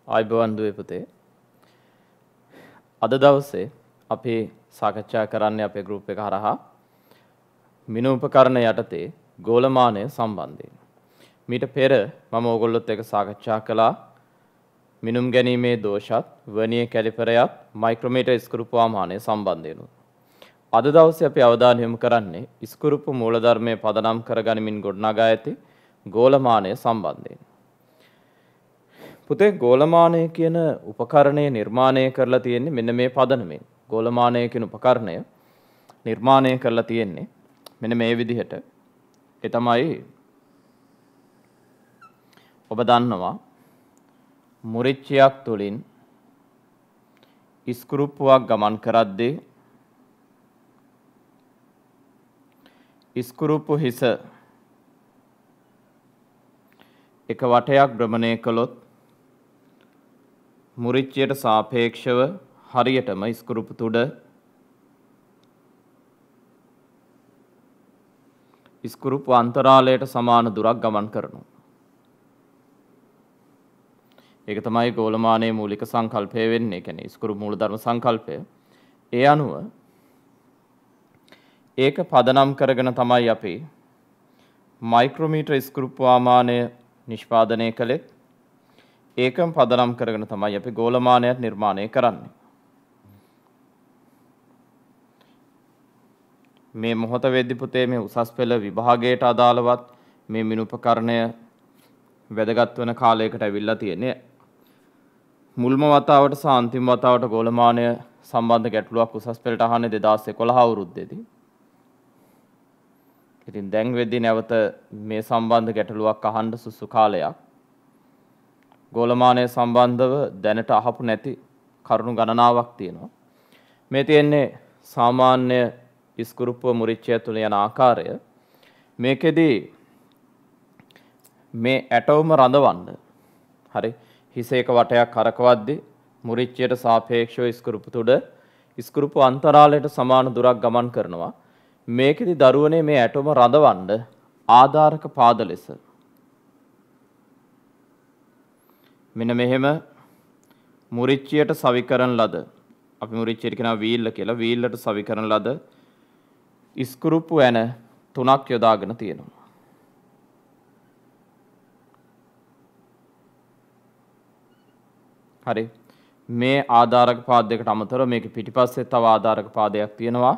ආයුබෝවන් දුවේ පුතේ. අද දවසේ අපි සාකච්ඡා කරන්නේ අපේ ගෲප් එක හරහා මිනු උපකරණ යටතේ ගෝලමානය සම්බන්ධයෙන්. මීට පෙර මම ඕගොල්ලොත් එක්ක සාකච්ඡා කළා මිනුම් ගැනීමේ දෝෂත්, වර්නියර් කැලිපරයත්, මයික්‍රොමීටර් ස්ක්‍රූපවාමානය සම්බන්ධයෙන්. අද දවසේ අපි අවධානය යොමු කරන්නේ ස්ක්‍රූප මූලධර්මයේ පදනම් කරගනිමින් ගොඩනගා ඇති ගෝලමානය සම්බන්ධයෙන්. පුතේ ගෝලමානය කියන උපකරණය නිර්මාණය කරලා තියෙන්නේ මෙන්න මේ පදනමෙන්. ගෝලමානය කියන උපකරණය නිර්මාණය කරලා තියෙන්නේ මෙන්න මේ විදිහට. ඒ තමයි ඔබ දන්නවා මුරිච්චියක් තුලින් ස්ක්‍රූප්පුවක් ගමන් කරද්දී ස්ක්‍රූප්පු හිස එක වටයක් භ්‍රමණය කළොත් මුරිච්චියට සාපේක්ෂව හරියටම ස්ක්‍රූප්පු තුඩ ස්ක්‍රූප්පු අන්තරාලයට සමාන දුරක් ගමන් කරනවා. ඒක තමයි ගෝලමානයේ මූලික සංකල්පය වෙන්නේ. කියන්නේ ස්ක්‍රූප් මූලධර්ම සංකල්පය. ඒ අනුව ඒක පදනම් කරගෙන තමයි අපි මයික්‍රොමීටර් ස්ක්‍රූප්වාමානය නිෂ්පාදනය කළේ. ඒකම පදනම් කරගෙන තමයි අපි ගෝලමානයක් නිර්මාණය කරන්නේ. මේ මොහොත වෙද්දි පුතේ මේ උසස් පෙළ විභාගයට අදාළවත් මේ මිනු උපකරණය වැදගත් වෙන කාලයකට ඇවිල්ලා තියෙන්නේ. මුල්ම වතාවට සහ අන්තිම වතාවට ගෝලමානය සම්බන්ධ ගැටලුවක් උසස් පෙළට අහන්නේ 2011 අවුරුද්දේදී. ඉතින් දැන් වෙද්දී නැවත මේ සම්බන්ධ ගැටලුවක් අහන්න සුසු කාලයක්. ගෝලමානය සම්බන්ධව දැනට අහපු නැති කරුණු ගණනාවක් තියෙනවා. මේ තියෙන්නේ සාමාන්‍ය ස්ක්‍රූප්පුව මුරිච්චිය තුල යන ආකාරය. මේකෙදී මේ ඇටෝම රඳවන්න. හරි. හිස එක වටයක් කරකවද්දී මුරිච්චියට සාපේක්ෂව ස්ක්‍රූප්පු තුඩ ස්ක්‍රූප්පු අන්තරාලයට සමාන දුරක් ගමන් කරනවා. මේකෙදි දරුවනේ මේ ඇටෝම රඳවන්න ආධාරක පාද ලෙස මෙන්න මෙහෙම මුරිච්චියට සවි කරන ලද අපි මුරිච්චියට කියනවා වීල්ල කියලා. වීල්ලට සවි කරන ලද ස්ක්‍රූප්පු ඇන 3ක් යොදාගෙන තියෙනවා. හරි. මේ ආධාරක පාද දෙකට අමතරව මේක පිටිපස්සේ තව ආධාරක පාදයක් තියෙනවා.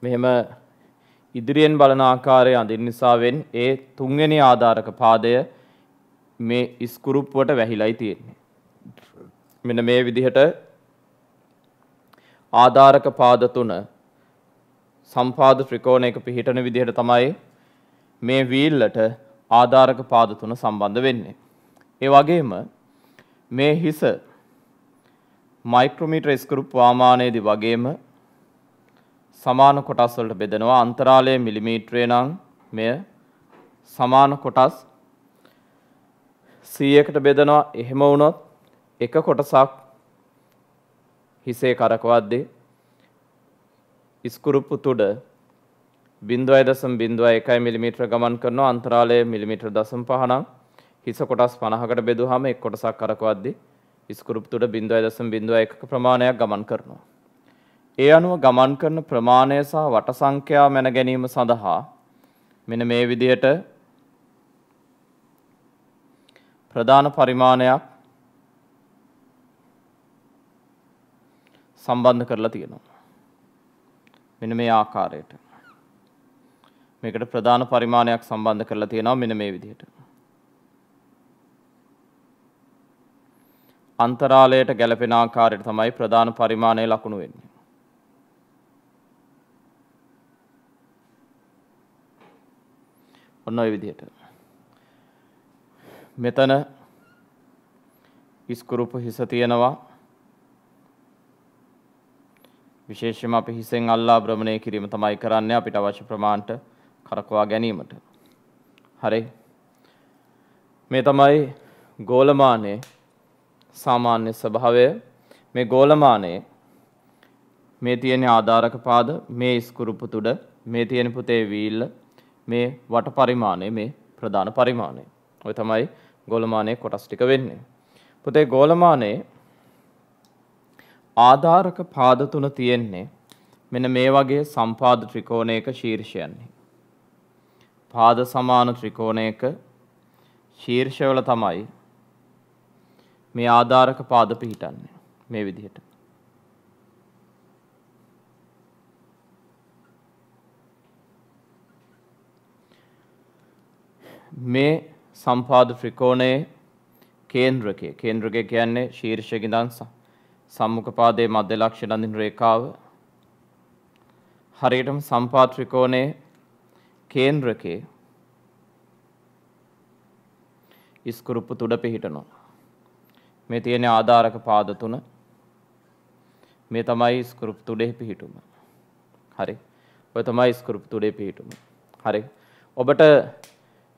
මෙහෙම ඉදිරියෙන් බලන ආකාරය අඳින්න නිසාවෙන් ඒ තුන්වෙනි ආධාරක පාදය මේ ස්ක්‍රූප්පුවට වැහිලායි තියෙන්නේ. මෙන්න මේ විදිහට ආධාරක පාද තුන සම්පාද ත්‍රිකෝණයක පිහිටන විදිහට තමයි මේ වීල්ලට ආධාරක පාද තුන සම්බන්ධ වෙන්නේ. ඒ වගේම මේ හිස මයික්‍රොමීටර් ස්ක්‍රූප්වාමානයේදී වගේම සමාන කොටස් වලට බෙදෙනවා. අන්තරාලය මිලිමීටරේ නම් මෙය සමාන කොටස් 100කට බෙදනවා. එහෙම වුණොත් එක කොටසක් හිසේ කරකවද්දී ස්ක්‍රූප්පු තුඩ 0.01 මිලිමීටර ගමන් කරනවා. අන්තරාලය මිලිමීටර 0.5 නම් හිස කොටස් 50කට බෙදුවාම එක් කොටසක් කරකවද්දී ස්ක්‍රූප්පු තුඩ 0.01ක ප්‍රමාණයක් ගමන් කරනවා. ඒ අනුව ගමන් කරන ප්‍රමාණය සහ වට සංඛ්‍යා මැන ගැනීම සඳහා මෙන්න මේ විදිහට ප්‍රධාන පරිමාණයක් සම්බන්ධ කරලා තියෙනවා. මෙන්න මේ ආකාරයට. මේකට ප්‍රධාන පරිමාණයක් සම්බන්ධ කරලා තියෙනවා මෙන්න මේ විදිහට. අන්තරාලයට ගැලපෙන ආකාරයට තමයි ප්‍රධාන පරිමාණය ලකුණු වෙන්නේ. ඔන්න ඔය විදිහට. මෙතන ස්ක්‍රූප්පු හිස තියෙනවා. විශේෂයෙන්ම අපි හිසෙන් අල්ලා භ්‍රමණය කිරීම තමයි කරන්නේ අපිට අවශ්‍ය ප්‍රමාණයට කරකවා ගැනීමට. හරි. මේ තමයි ගෝලමානයේ සාමාන්‍ය ස්වභාවය. මේ ගෝලමානයේ මේ තියෙන ආධාරක පාද, මේ ස්ක්‍රූප්පු තුඩ, මේ තියෙන පුතේ වීල්ල, මේ වට පරිමාණය, මේ ප්‍රධාන පරිමාණය. ඔය තමයි ගෝලමානයේ කොටස් ටික වෙන්නේ. පුතේ ගෝලමානයේ ආධාරක පාද තුන තියෙන්නේ මෙන්න මේ වගේ සම්පාද ත්‍රිකෝණයක ශීර්ෂයන්හි. පාද සමාන ත්‍රිකෝණයක ශීර්ෂවල තමයි මේ ආධාරක පාද පිහිටන්නේ මේ විදිහට. මේ සම්පාද ත්‍රිකෝණයේ කේන්ද්‍රකය කියන්නේ ශීර්ෂයක ඉඳන් සම්මුඛ පාදයේ මධ්‍ය ලක්ෂණ අඳින රේඛාව. හරියටම සම්පාද ත්‍රිකෝණයේ කේන්ද්‍රකයේ ඉස්කුරුප්පු තුඩ පිහිටනවා. මේ තියෙන ආධාරක පාද තුන. මේ තමයි ඉස්කුරුප්පු තුඩේ පිහිටුම. හරි. ඔය තමයි ඉස්කුරුප්පු තුඩේ පිහිටුම. හරි. ඔබට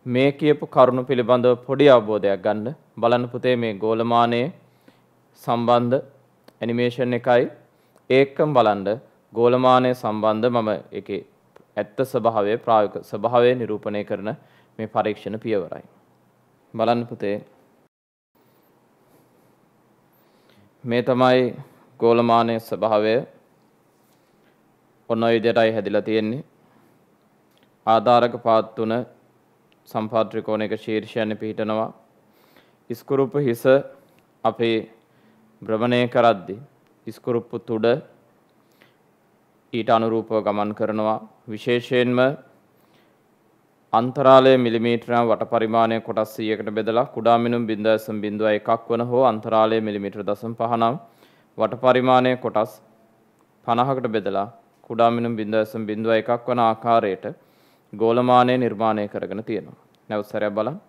මේ කියපු කරුණු පිළිබඳව පොඩි අවබෝධයක් ගන්න බලන්න පුතේ මේ ගෝලමානයේ සම්බන්ධ ඇනිමේෂන් එකයි ඒකම බලන්න ගෝලමානයේ සම්බන්ධ මම ඒකේ ඇත්ත ස්වභාවය ප්‍රායෝගික ස්වභාවය නිරූපණය කරන මේ පරීක්ෂණ පියවරයි. බලන්න පුතේ මේ තමයි ගෝලමානයේ ස්වභාවය. ඔන්න ඔය විදිහටයි හැදිලා තියෙන්නේ. ආධාරක පාද තුන සම්පාද ත්‍රිකෝණයක ශීර්ෂයන් පිහිටනවා. ඉස්කුරුප්පු හිස අපේ භ්‍රමණය කරද්දී ඉස්කුරුප්පු තුඩ ඊට අනුරූපව ගමන් කරනවා. විශේෂයෙන්ම අන්තරාලය මිලිමීටර වට පරිමාණය කොටස් 100කට බෙදලා කුඩා මිනුම් 0.01ක් වන හෝ අන්තරාලය මිලිමීටර 0.5 නම් වට පරිමාණය කොටස් 50කට බෙදලා කුඩා මිනුම් 0.01ක් වන ආකාරයට ගෝලමානය නිර්මාණය කරගෙන තියෙනවා. නැවත සැරයක් බලන්න.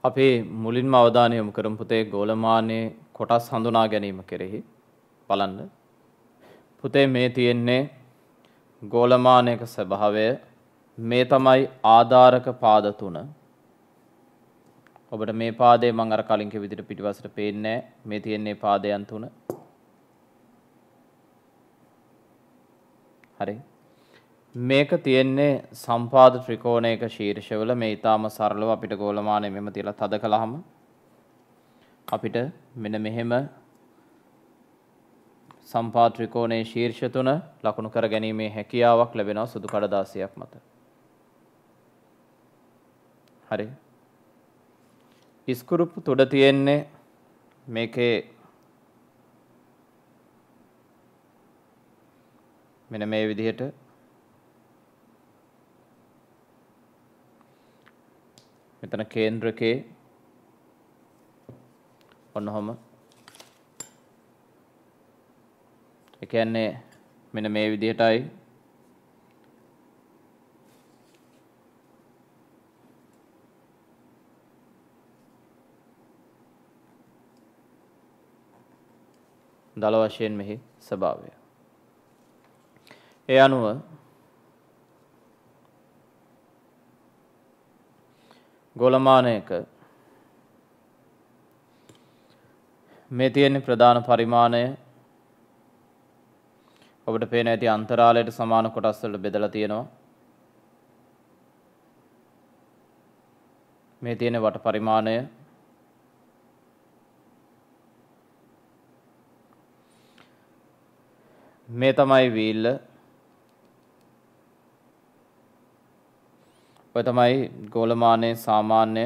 අපි මුලින්ම අවධානය යොමු කරමු පුතේ ගෝලමානයේ කොටස් හඳුනා ගැනීම කෙරෙහි. බලන්න. පුතේ මේ තියෙන්නේ ගෝලමානයක ස්වභාවය. මේ තමයි ආධාරක පාද තුන. ඔබට මේ පාදේ මම අර කලින් කිව්ව විදිහට පිටිපස්සට පේන්නේ නැහැ. මේ තියෙන්නේ පාදයන් තුන. හරි. මේක තියෙන්නේ සම්පාද ත්‍රිකෝණයක ශීර්ෂවල. මේ ඊටාම සරලව අපිට ගෝලමානය මෙහෙම තියලා තද කළාම අපිට මෙන්න මෙහෙම සම්පාද ත්‍රිකෝණයේ ශීර්ෂ තුන ලකුණු කර ගැනීමේ හැකියාවක් ලැබෙනවා සුදු කඩදාසියක් මත. හරි. ඉස්කුරුප්පු තුඩ තියෙන්නේ මේකේ මෙන්න මේ විදිහට මෙතන කේන්ද්‍රකේ ඔන්නෝම ඒ කියන්නේ මෙන්න මේ විදිහටයි දල වශයෙන් මෙහි ස්වභාවය. ඒ අනුව ගෝලමානයක මේ තියෙන ප්‍රධාන පරිමාණය ඔබට පේන ඇති අන්තරාලයට සමාන කොටස් වලට බෙදලා තියෙනවා. මේ තියෙන වට පරිමාණය මේ තමයි වීල්ල. ඔය තමයි ගෝලමානයේ සාමාන්‍ය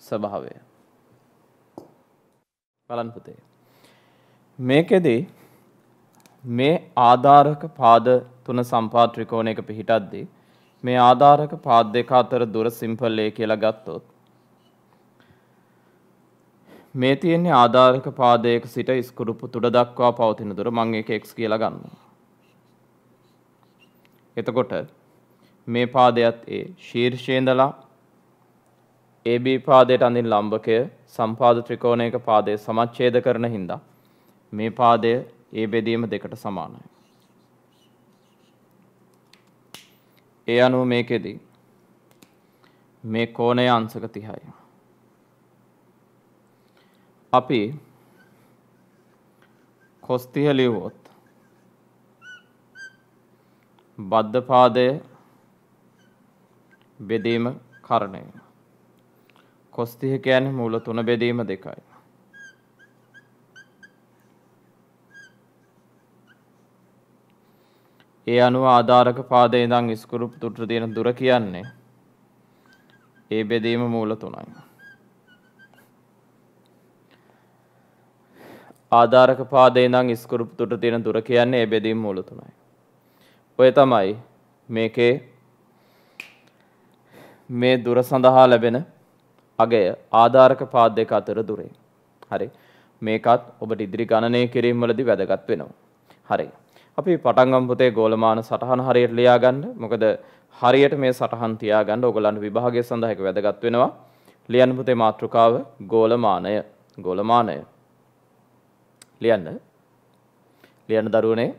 ස්වභාවය. බලන්න පුතේ. මේකෙදී මේ ආධාරක පාද තුන සම්පාද ත්‍රිකෝණයක පිහිටද්දී මේ ආධාරක පාද දෙක අතර දුර සිම්පල් a කියලා ගත්තොත් මේ තියෙන්නේ ආධාරක පාදයක සිට ස්කුරුප්පු තුඩ දක්වා පවතින දුර මම ඒක x කියලා ගන්නවා. එතකොට මේ පාදයට A ශීර්ෂයේ ඉඳලා AB පාදයට අඳින ලම්බකය සම්පාද ත්‍රිකෝණයක පාදයේ සමච්ඡේද කරන හින්දා මේ පාදය A බෙදීම දෙකට සමානයි. ඒ අනුව මේකෙදි මේ කෝණය අංශක 30යි. අපි cos 30 ලියුවොත් බද්ධ පාදය බෙදීම කරණය. cos 30 කියන්නේ මූල 3 බෙදීම 2යි. ඒ අනුව ආධාරක පාදයේ ඉඳන් ස්කුරුප්පු තුඩට තියෙන දුර කියන්නේ ඒ බෙදීම මූල 3යි. ආධාරක පාදයේ ඉඳන් ස්කුරුප්පු තුඩට තියෙන දුර කියන්නේ ඒ බෙදීම මූල 3යි. ඔය තමයි මේකේ මේ දුර සඳහා ලැබෙන අගය ආධාරක පාද දෙක අතර දුරේ. හරි. මේකත් ඔබට ඉදිරි ගණනය කිරීම වලදී වැදගත් වෙනවා. හරි. අපි පටන් ගමු පුතේ ගෝලමාන සටහන හරියට ලියා ගන්න. මොකද හරියට මේ සටහන් තියාගන්න ඕගලන්ට විභාගය සඳහා ඒක වැදගත් වෙනවා. ලියන්න පුතේ මාතෘකාව ගෝලමානය. ගෝලමානය. ලියන්න දරුවනේ.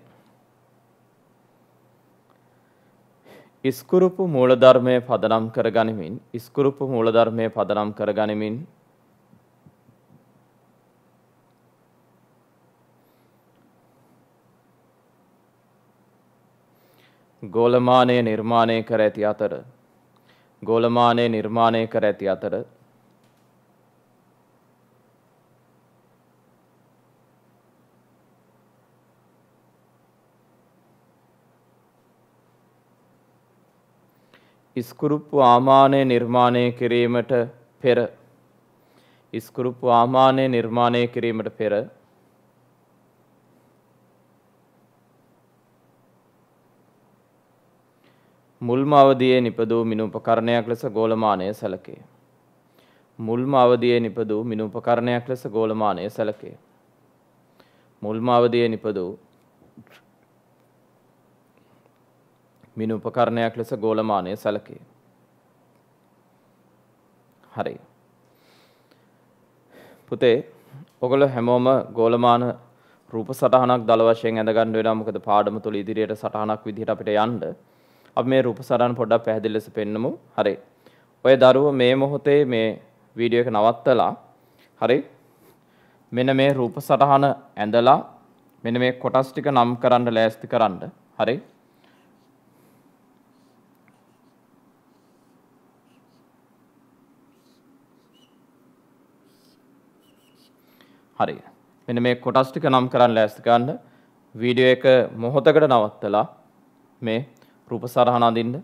ස්කුරුප්පු මූලධර්මයේ පදනම් කරගනිමින් ගෝලමානය නිර්මාණය කර ඇති අතර ස්කුරුප්පු ආමානය නිර්මාණය කිරීමට පෙර මුල්ම අවධියේ නිපදූ මිනු උපකරණයක් ලෙස ගෝලමානය සැලකේ. හරි. පුතේ ඔයගොල්ලෝ හැමෝම ගෝලමාන රූප සටහනක් දල වශයෙන් ඇඳ ගන්න වෙනවා. මොකද පාඩම තුල ඉදිරියට සටහනක් විදිහට අපිට යන්න. අපි මේ රූප සටහන පොඩ්ඩක් පැහැදිලි ලෙස පෙන්නමු. හරි. ඔය දරුවෝ මේ මොහොතේ මේ වීඩියෝ එක නවත්තලා හරි. මෙන්න මේ රූප සටහන ඇඳලා මෙන්න මේ කොටස් ටික නම් කරන්න ලෑස්ති කරන්න. හරි. හරි. මෙන්න මේ කොටස් ටික නම් කරන්න ලෑස්ති කරන්න. වීඩියෝ එක මොහොතකට නවත්තලා මේ රූප සටහන අඳින්න.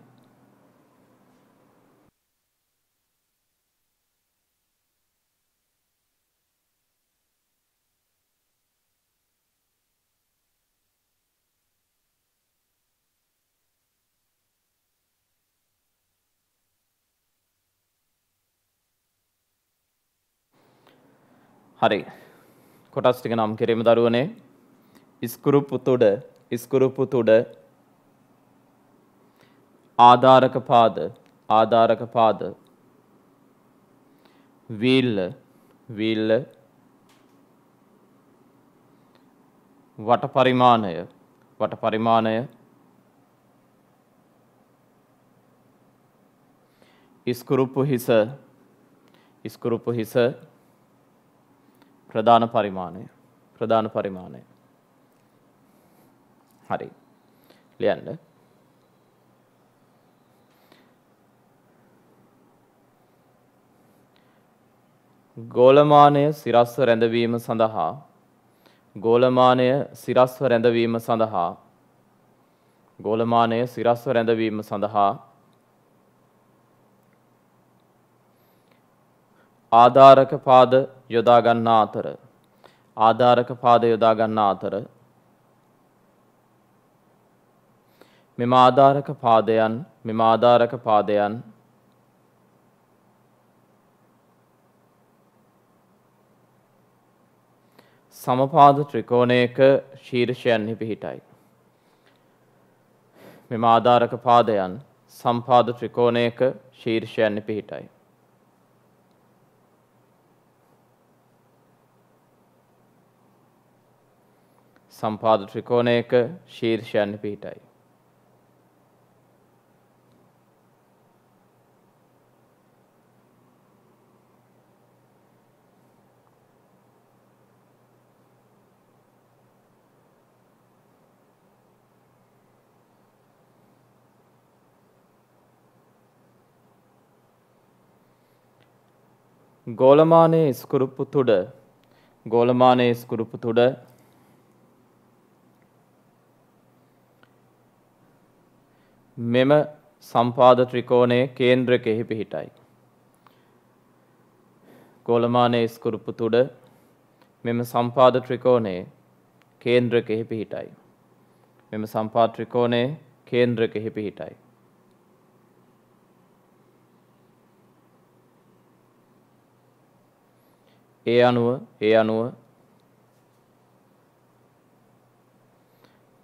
හරි. කොටස් ටික නම් කිරීම දරුවනේ. ස්කුරුප්පු තුඩ ආධාරක පාද වීල්ල වට පරිමාණය ස්කුරුප්පු හිස ප්‍රධාන පරිමාණය. හරි. ලියන්න. ගෝලමානය සිරස්ව රැඳවීම සඳහා ආධාරක පාද යොදා ගන්නා අතර මෙම ආධාරක පාදයන් සමපාද ත්‍රිකෝණයක ශීර්ෂයන්හි පිහිටයි. මෙම ආධාරක පාදයන් සම්පාද ත්‍රිකෝණයක ශීර්ෂයන්හි පිහිටයි. සම්පාද ත්‍රිකෝණයක ශීර්ෂයන්හි පිහිටයි. ගෝලමානයේ ස්කුරුප්පු තුඩ මෙම සම්පාද ත්‍රිකෝණයේ කේන්ද්‍රකයෙහි පිහිටයි. ගෝලමානයේ ස්කුරුප්පු තුඩ මෙම සම්පාද ත්‍රිකෝණයේ කේන්ද්‍රකයෙහි පිහිටයි. මෙම සම්පාද ත්‍රිකෝණයේ කේන්ද්‍රකයෙහි පිහිටයි. ඒ අනුව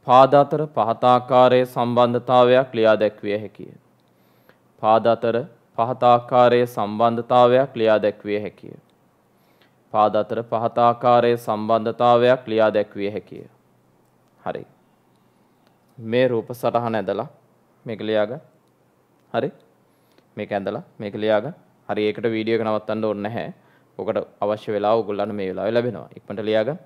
පාද අතර පහත ආකාරයේ සම්බන්ධතාවයක් ලියා දැක්විය හැකිය. පාද අතර පහත ආකාරයේ සම්බන්ධතාවයක් ලියා දැක්විය හැකිය. පාද අතර පහත ආකාරයේ සම්බන්ධතාවයක් ලියා දැක්විය හැකිය. හරි. මේ රූප සටහන ඇඳලා මේක ලියාගන්න. හරි. මේක ඇඳලා මේක ලියාගන්න. හරි. ඒකට වීඩියෝ එක නවත්තන්න ඕනේ නැහැ. ඔකට අවශ්‍ය වෙලාව ඔයගොල්ලන්ට මේ වෙලාවේ ලැබෙනවා. ඉක්මනට ලියාගන්න.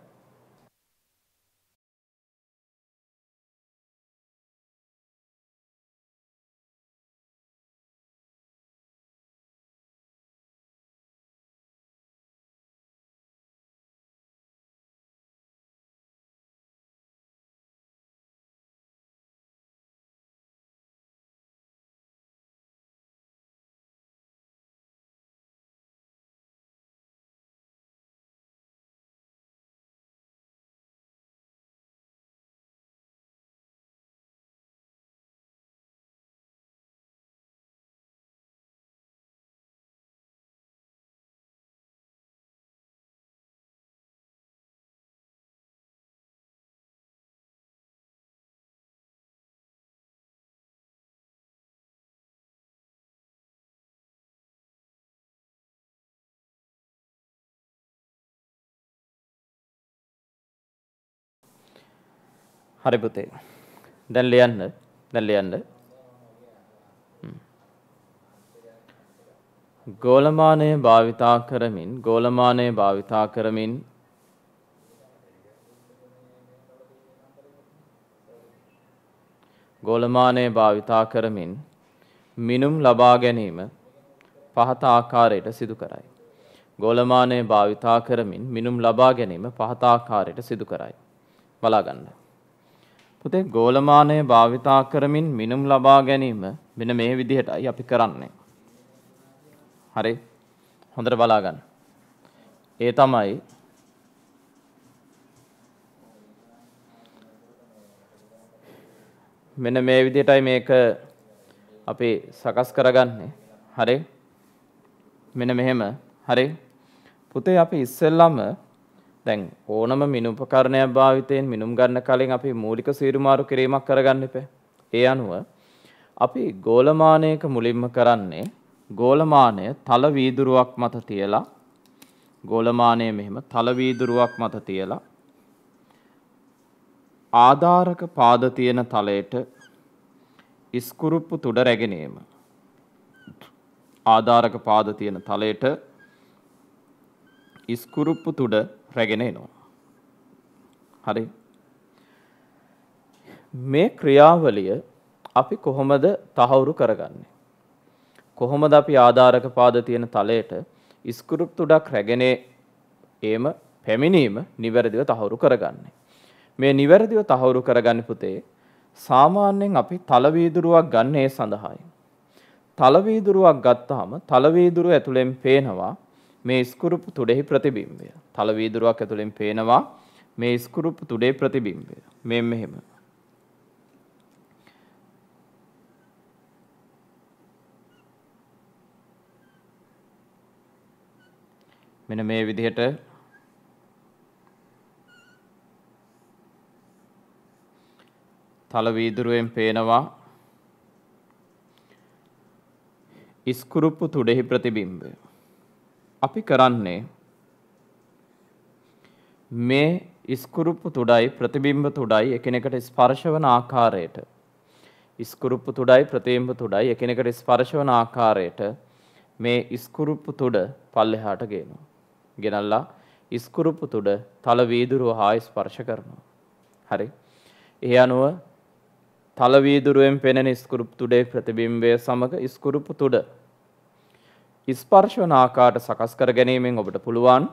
හරි පුතේ. දැන් ලියන්න. ගෝලමානය භාවිතා කරමින් මිනුම් ලබා ගැනීම පහත ආකාරයට සිදු කරයි. ගෝලමානය භාවිතා කරමින් මිනුම් ලබා ගැනීම පහත ආකාරයට සිදු කරයි. බලා ගන්න. පුතේ ගෝලමානය භාවිතා කරමින් මිනුම් ලබා ගැනීම මෙන්න මේ විදිහටයි අපි කරන්නේ. හරි. හොඳට බලා ගන්න. ඒ තමයි මෙන්න මේ විදිහටයි මේක අපි සකස් කරගන්නේ. හරි. මෙන්න මෙහෙම. හරි. පුතේ අපි ඉස්සෙල්ලම දැන් ඕනම මිනුම් උපකරණයක් භාවිතයෙන් මිනුම් ගන්න කලින් අපි මූලික සීරුමාරු කිරීමක් කරගන්න එපා. ඒ අනුව අපි ගෝලමානයක මුලින්ම කරන්නේ ගෝලමානය තල වීදුරුවක් මත තියලා ගෝලමානය මෙහෙම තල වීදුරුවක් මත තියලා ආධාරක පාද තියෙන තලයට ඉස්කුරුප්පු තුඩ රැගෙනීම. ආධාරක පාද තියෙන තලයට ඉස්කුරුප්පු තුඩ රැගෙන එනවා. හරි. මේ ක්‍රියාවලිය අපි කොහොමද තහවුරු කරගන්නේ? කොහොමද අපි ආධාරක පාද තියෙන තලයට ඉස්කුරුප්පු තුඩක් රැගෙන ඒම පැමිණීම නිවැරදිව තහවුරු කරගන්නේ? මේ නිවැරදිව තහවුරු කරගන්න පුතේ සාමාන්‍යයෙන් අපි තල වීදුරුවක් ගන්න ඒ සඳහායි. තල වීදුරුවක් ගත්තාම තල වීදුරුව ඇතුලෙන් පේනවා මේ ඉස්කුරුප්පු තුඩෙහි ප්‍රතිබිම්බය. තල වීදුරුවක් ඇතුලෙන් පේනවා මේ ඉස්කුරුප්පු තුඩේ ප්‍රතිබිම්බය. මෙහෙම. මෙන්න මේ විදිහට තල වීදුරුවෙන් පේනවා ඉස්කුරුප්පු තුඩෙහි ප්‍රතිබිම්බය. අපි කරන්නේ මේ ඉස්කුරුප්පු තුඩයි ප්‍රතිබිම්බ තුඩයි එකිනෙකට ස්පර්ශ වන ආකාරයට ඉස්කුරුප්පු තුඩයි ප්‍රතිබිම්බ තුඩයි එකිනෙකට ස්පර්ශ වන ආකාරයට මේ ඉස්කුරුප්පු තුඩ පල්ලෙහාට ගේනවා. ගෙනල්ලා ඉස්කුරුප්පු තුඩ තල වීදුරුව හා ස්පර්ශ කරනවා. හරි. ඒ අනුව තල වීදුරුවෙන් පෙනෙන ඉස්කුරුප්පු තුඩේ ප්‍රතිබිම්බය සමග ඉස්කුරුප්පු තුඩ ස්පර්ශ වන ආකාරයට සකස් කර ගැනීමෙන් ඔබට පුළුවන්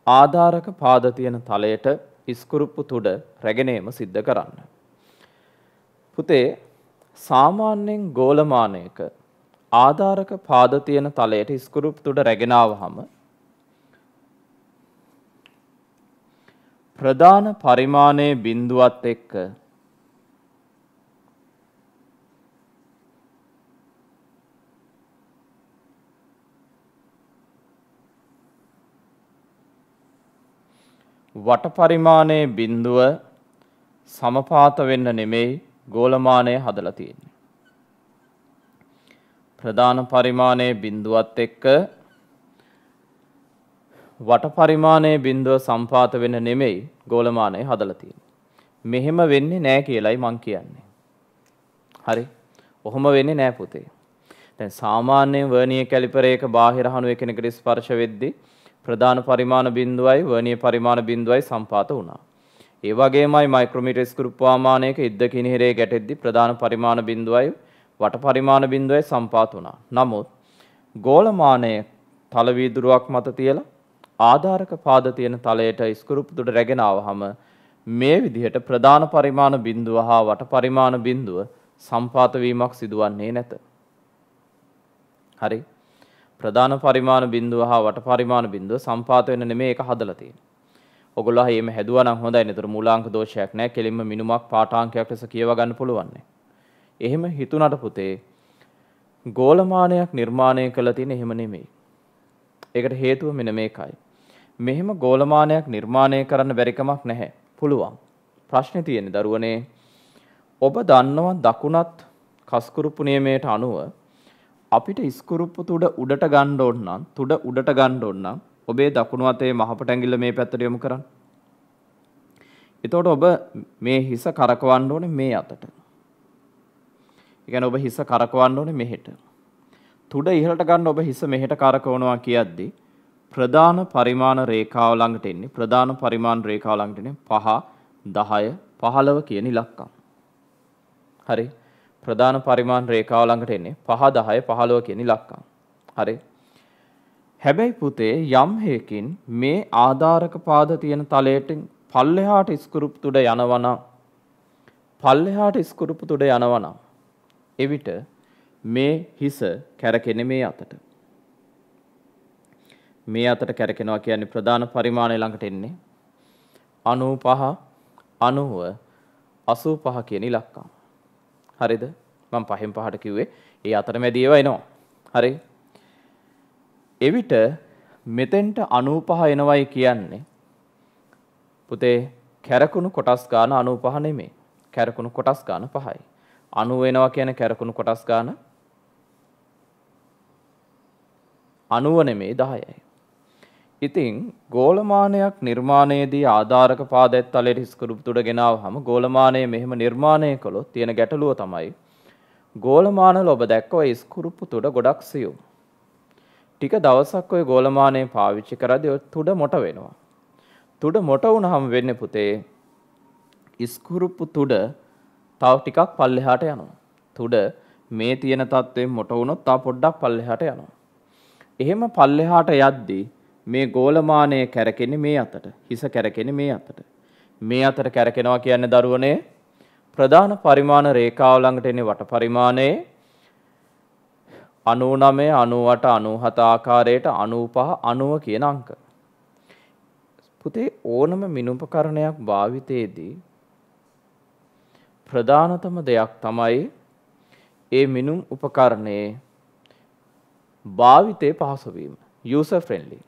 ආධාරක පාද තියෙන තලයට ඉස්කුරුප්පු තුඩ රැගෙනීම සිද්ධ කරන්න. පුතේ සාමාන්‍යයෙන් ගෝලමානයක ආධාරක පාද තියෙන තලයට ඉස්කුරුප්පු තුඩ රැගෙන ආවහම ප්‍රධාන පරිමාණයේ බිඳුවත් එක්ක වට පරිමාණයේ බිඳුව සමපාත වෙන්න නෙමෙයි ගෝලමානය හදලා තියෙන්නේ. ප්‍රධාන පරිමාණයේ බිඳුවත් එක්ක වට පරිමාණයේ බිඳුව සම්පාත වෙන්න නෙමෙයි ගෝලමානය හදලා තියෙන්නේ. මෙහෙම වෙන්නේ නැහැ කියලයි මං කියන්නේ. හරි. ඔහොම වෙන්නේ නැහැ පුතේ. දැන් සාමාන්‍යයෙන් වර්නියර් කැලිපරයක බාහිර හණු එකිනෙකට ස්පර්ශ වෙද්දී ප්‍රධාන පරිමාණ බිඳුවයි වර්නියර් පරිමාණ බිඳුවයි සම්පාත වුණා. ඒ වගේමයි මයික්‍රොමීටර් ස්ක්‍රූප් වාමානයක ඉද්ද කිනිහිරේ ගැටෙද්දී ප්‍රධාන පරිමාණ බිඳුවයි වට පරිමාණ බිඳුවයි සම්පාත වුණා. නමුත් ගෝලමානයේ තල වීදුරුවක් මත තියලා ආධාරක පාද තියෙන තලයට ස්ක්‍රූප් තුඩ රැගෙන ආවහම මේ විදිහට ප්‍රධාන පරිමාණ බිඳුව හා වට පරිමාණ බිඳුව සම්පාත වීමක් සිදුවන්නේ නැත. හරි. ප්‍රධාන පරිමාණ බිඳුව හා වට පරිමාණ බිඳුව සම්පාත වෙන්න නෙමෙයි ඒක හදලා තියෙන්නේ. ඔයගොල්ලෝ එහෙම හැදුවා නම් හොඳයි. නේද? මූලාංක දෝෂයක් නැහැ. කෙලින්ම මිනුමක් පාඨාංකයක් ලෙස කියව ගන්න පුළුවන්. එහෙම හිතුණට පුතේ ගෝලමානයක් නිර්මාණය කළ තියෙන එහෙම නෙමෙයි. ඒකට හේතුව මෙන්න මේකයි. මෙහෙම ගෝලමානයක් නිර්මාණය කරන්න බැරි කමක් නැහැ. පුළුවන්. ප්‍රශ්නේ තියෙන්නේ දරුවනේ ඔබ දන්නවා දකුණත් කස්කුරුප්පු නියමයට අනුව අපිට ඉස්කුරුප්පු තුඩ උඩට ගන්න ඕන නම් තුඩ උඩට ගන්න ඕන නම් ඔබේ දකුණු අතේ මහපට ඇඟිල්ල මේ පැත්තට යොමු කරන්න. එතකොට ඔබ මේ හිස කරකවන්න ඕනේ මේ අතට. ඒ කියන්නේ ඔබ හිස කරකවන්න ඕනේ මෙහෙට. තුඩ ඉහළට ගන්න ඔබ හිස මෙහෙට කරකවනවා කියද්දි ප්‍රධාන පරිමාණ රේඛාව ළඟට එන්නේ ප්‍රධාන පරිමාණ රේඛාව ළඟට එන්නේ 5 10 15 කියන ඉලක්කම්. හරි. ප්‍රධාන පරිමාණ රේඛාව ළඟට එන්නේ 5 10 15 කියන ඉලක්කම්. හරි. හැබැයි පුතේ යම් හේකින් මේ ආධාරක පාද තියෙන තලයට පල්ලෙහාට ස්ක්‍රූප් තුඩ යනවනම් පල්ලෙහාට ස්ක්‍රූප් තුඩ යනවනම් එවිට මේ හිස කැරකෙන්නේ මේ අතට. මේ අතට කැරකෙනවා කියන්නේ ප්‍රධාන පරිමාණය ළඟට එන්නේ 95 90 85 කියන ඉලක්කම්. හරිද? මම 5න් 5ට කිව්වේ ඒ අතරමැදි ඒවා එනවා. හරි. එවිට මෙතෙන්ට 95 එනවයි කියන්නේ පුතේ කැරකුණු කොටස් ගන්න 95 නෙමෙයි. කැරකුණු කොටස් ගන්න 5යි. 90 එනවා කියන්නේ කැරකුණු කොටස් ගන්න 90 නෙමෙයි 10යි. ඉතින් ගෝලමානයක් නිර්මාණයේදී ආධාරක පාදයක් තලයට ස්ක්‍රූප් තුඩ ගෙනාවහම ගෝලමානය මෙහෙම නිර්මාණය කළොත් තියෙන ගැටලුව තමයි ගෝලමානවල ඔබ දැක්ක ඔය ස්ක්‍රූප් තුඩ ගොඩක් සියුම්. ටික දවසක් ඔය ගෝලමානය පාවිච්චි කරද්දී ඔය තුඩ මොට වෙනවා. තුඩ මොට වුණාම වෙන්නේ පුතේ ස්ක්‍රූප් තුඩ තව ටිකක් පල්ලෙහාට යනවා. තුඩ මේ තියෙන තත්ත්වයෙන් මොට වුණොත් තව පොඩ්ඩක් පල්ලෙහාට යනවා. එහෙම පල්ලෙහාට යද්දී මේ ගෝලමානය කැරකෙන්නේ මේ අතට. හිස කැරකෙන්නේ මේ අතට. මේ අතට කැරකෙනවා කියන්නේ දරුවනේ ප්‍රධාන පරිමාණ රේඛාව ළඟට එන්නේ වට පරිමාණයේ 99 98 97 ආකාරයට 95 90 කියන අංක. පුතේ ඕනම මිනුපකරණයක් භාවිතයේදී ප්‍රධානතම දෙයක් තමයි ඒ මිනුම් උපකරණයේ භාවිතේ පහසු වීම. user friendly.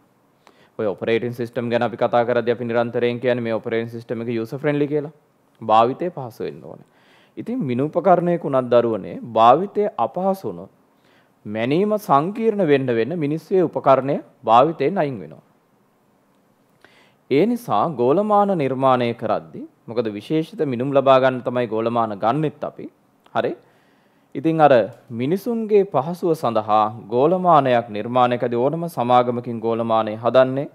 ඔය ඔපරේටින් සිස්ටම් ගැන අපි කතා කරද්දී අපි නිරන්තරයෙන් කියන්නේ මේ ඔපරේටින් සිස්ටම් එක user friendly කියලා. භාවිතේ පහසු වෙන්න ඕනේ. ඉතින් මිනු උපකරණයක උනත් දරුවනේ භාවිතේ අපහසු වුණොත් මැනීම සංකීර්ණ වෙන්න මිනිස්සුගේ උපකරණය භාවිතයෙන් අයින් වෙනවා. ඒ නිසා ගෝලමාන නිර්මාණය කරද්දී මොකද විශේෂිත මිනුම් ලබා ගන්න තමයි ගෝලමාන ගන්නෙත් අපි. හරි. ඉතින් අර මිනිසුන්ගේ පහසුව සඳහා ගෝලමානයක් නිර්මාණයකදී ඕනම සමාගමකින් ගෝලමානය හදන්නේ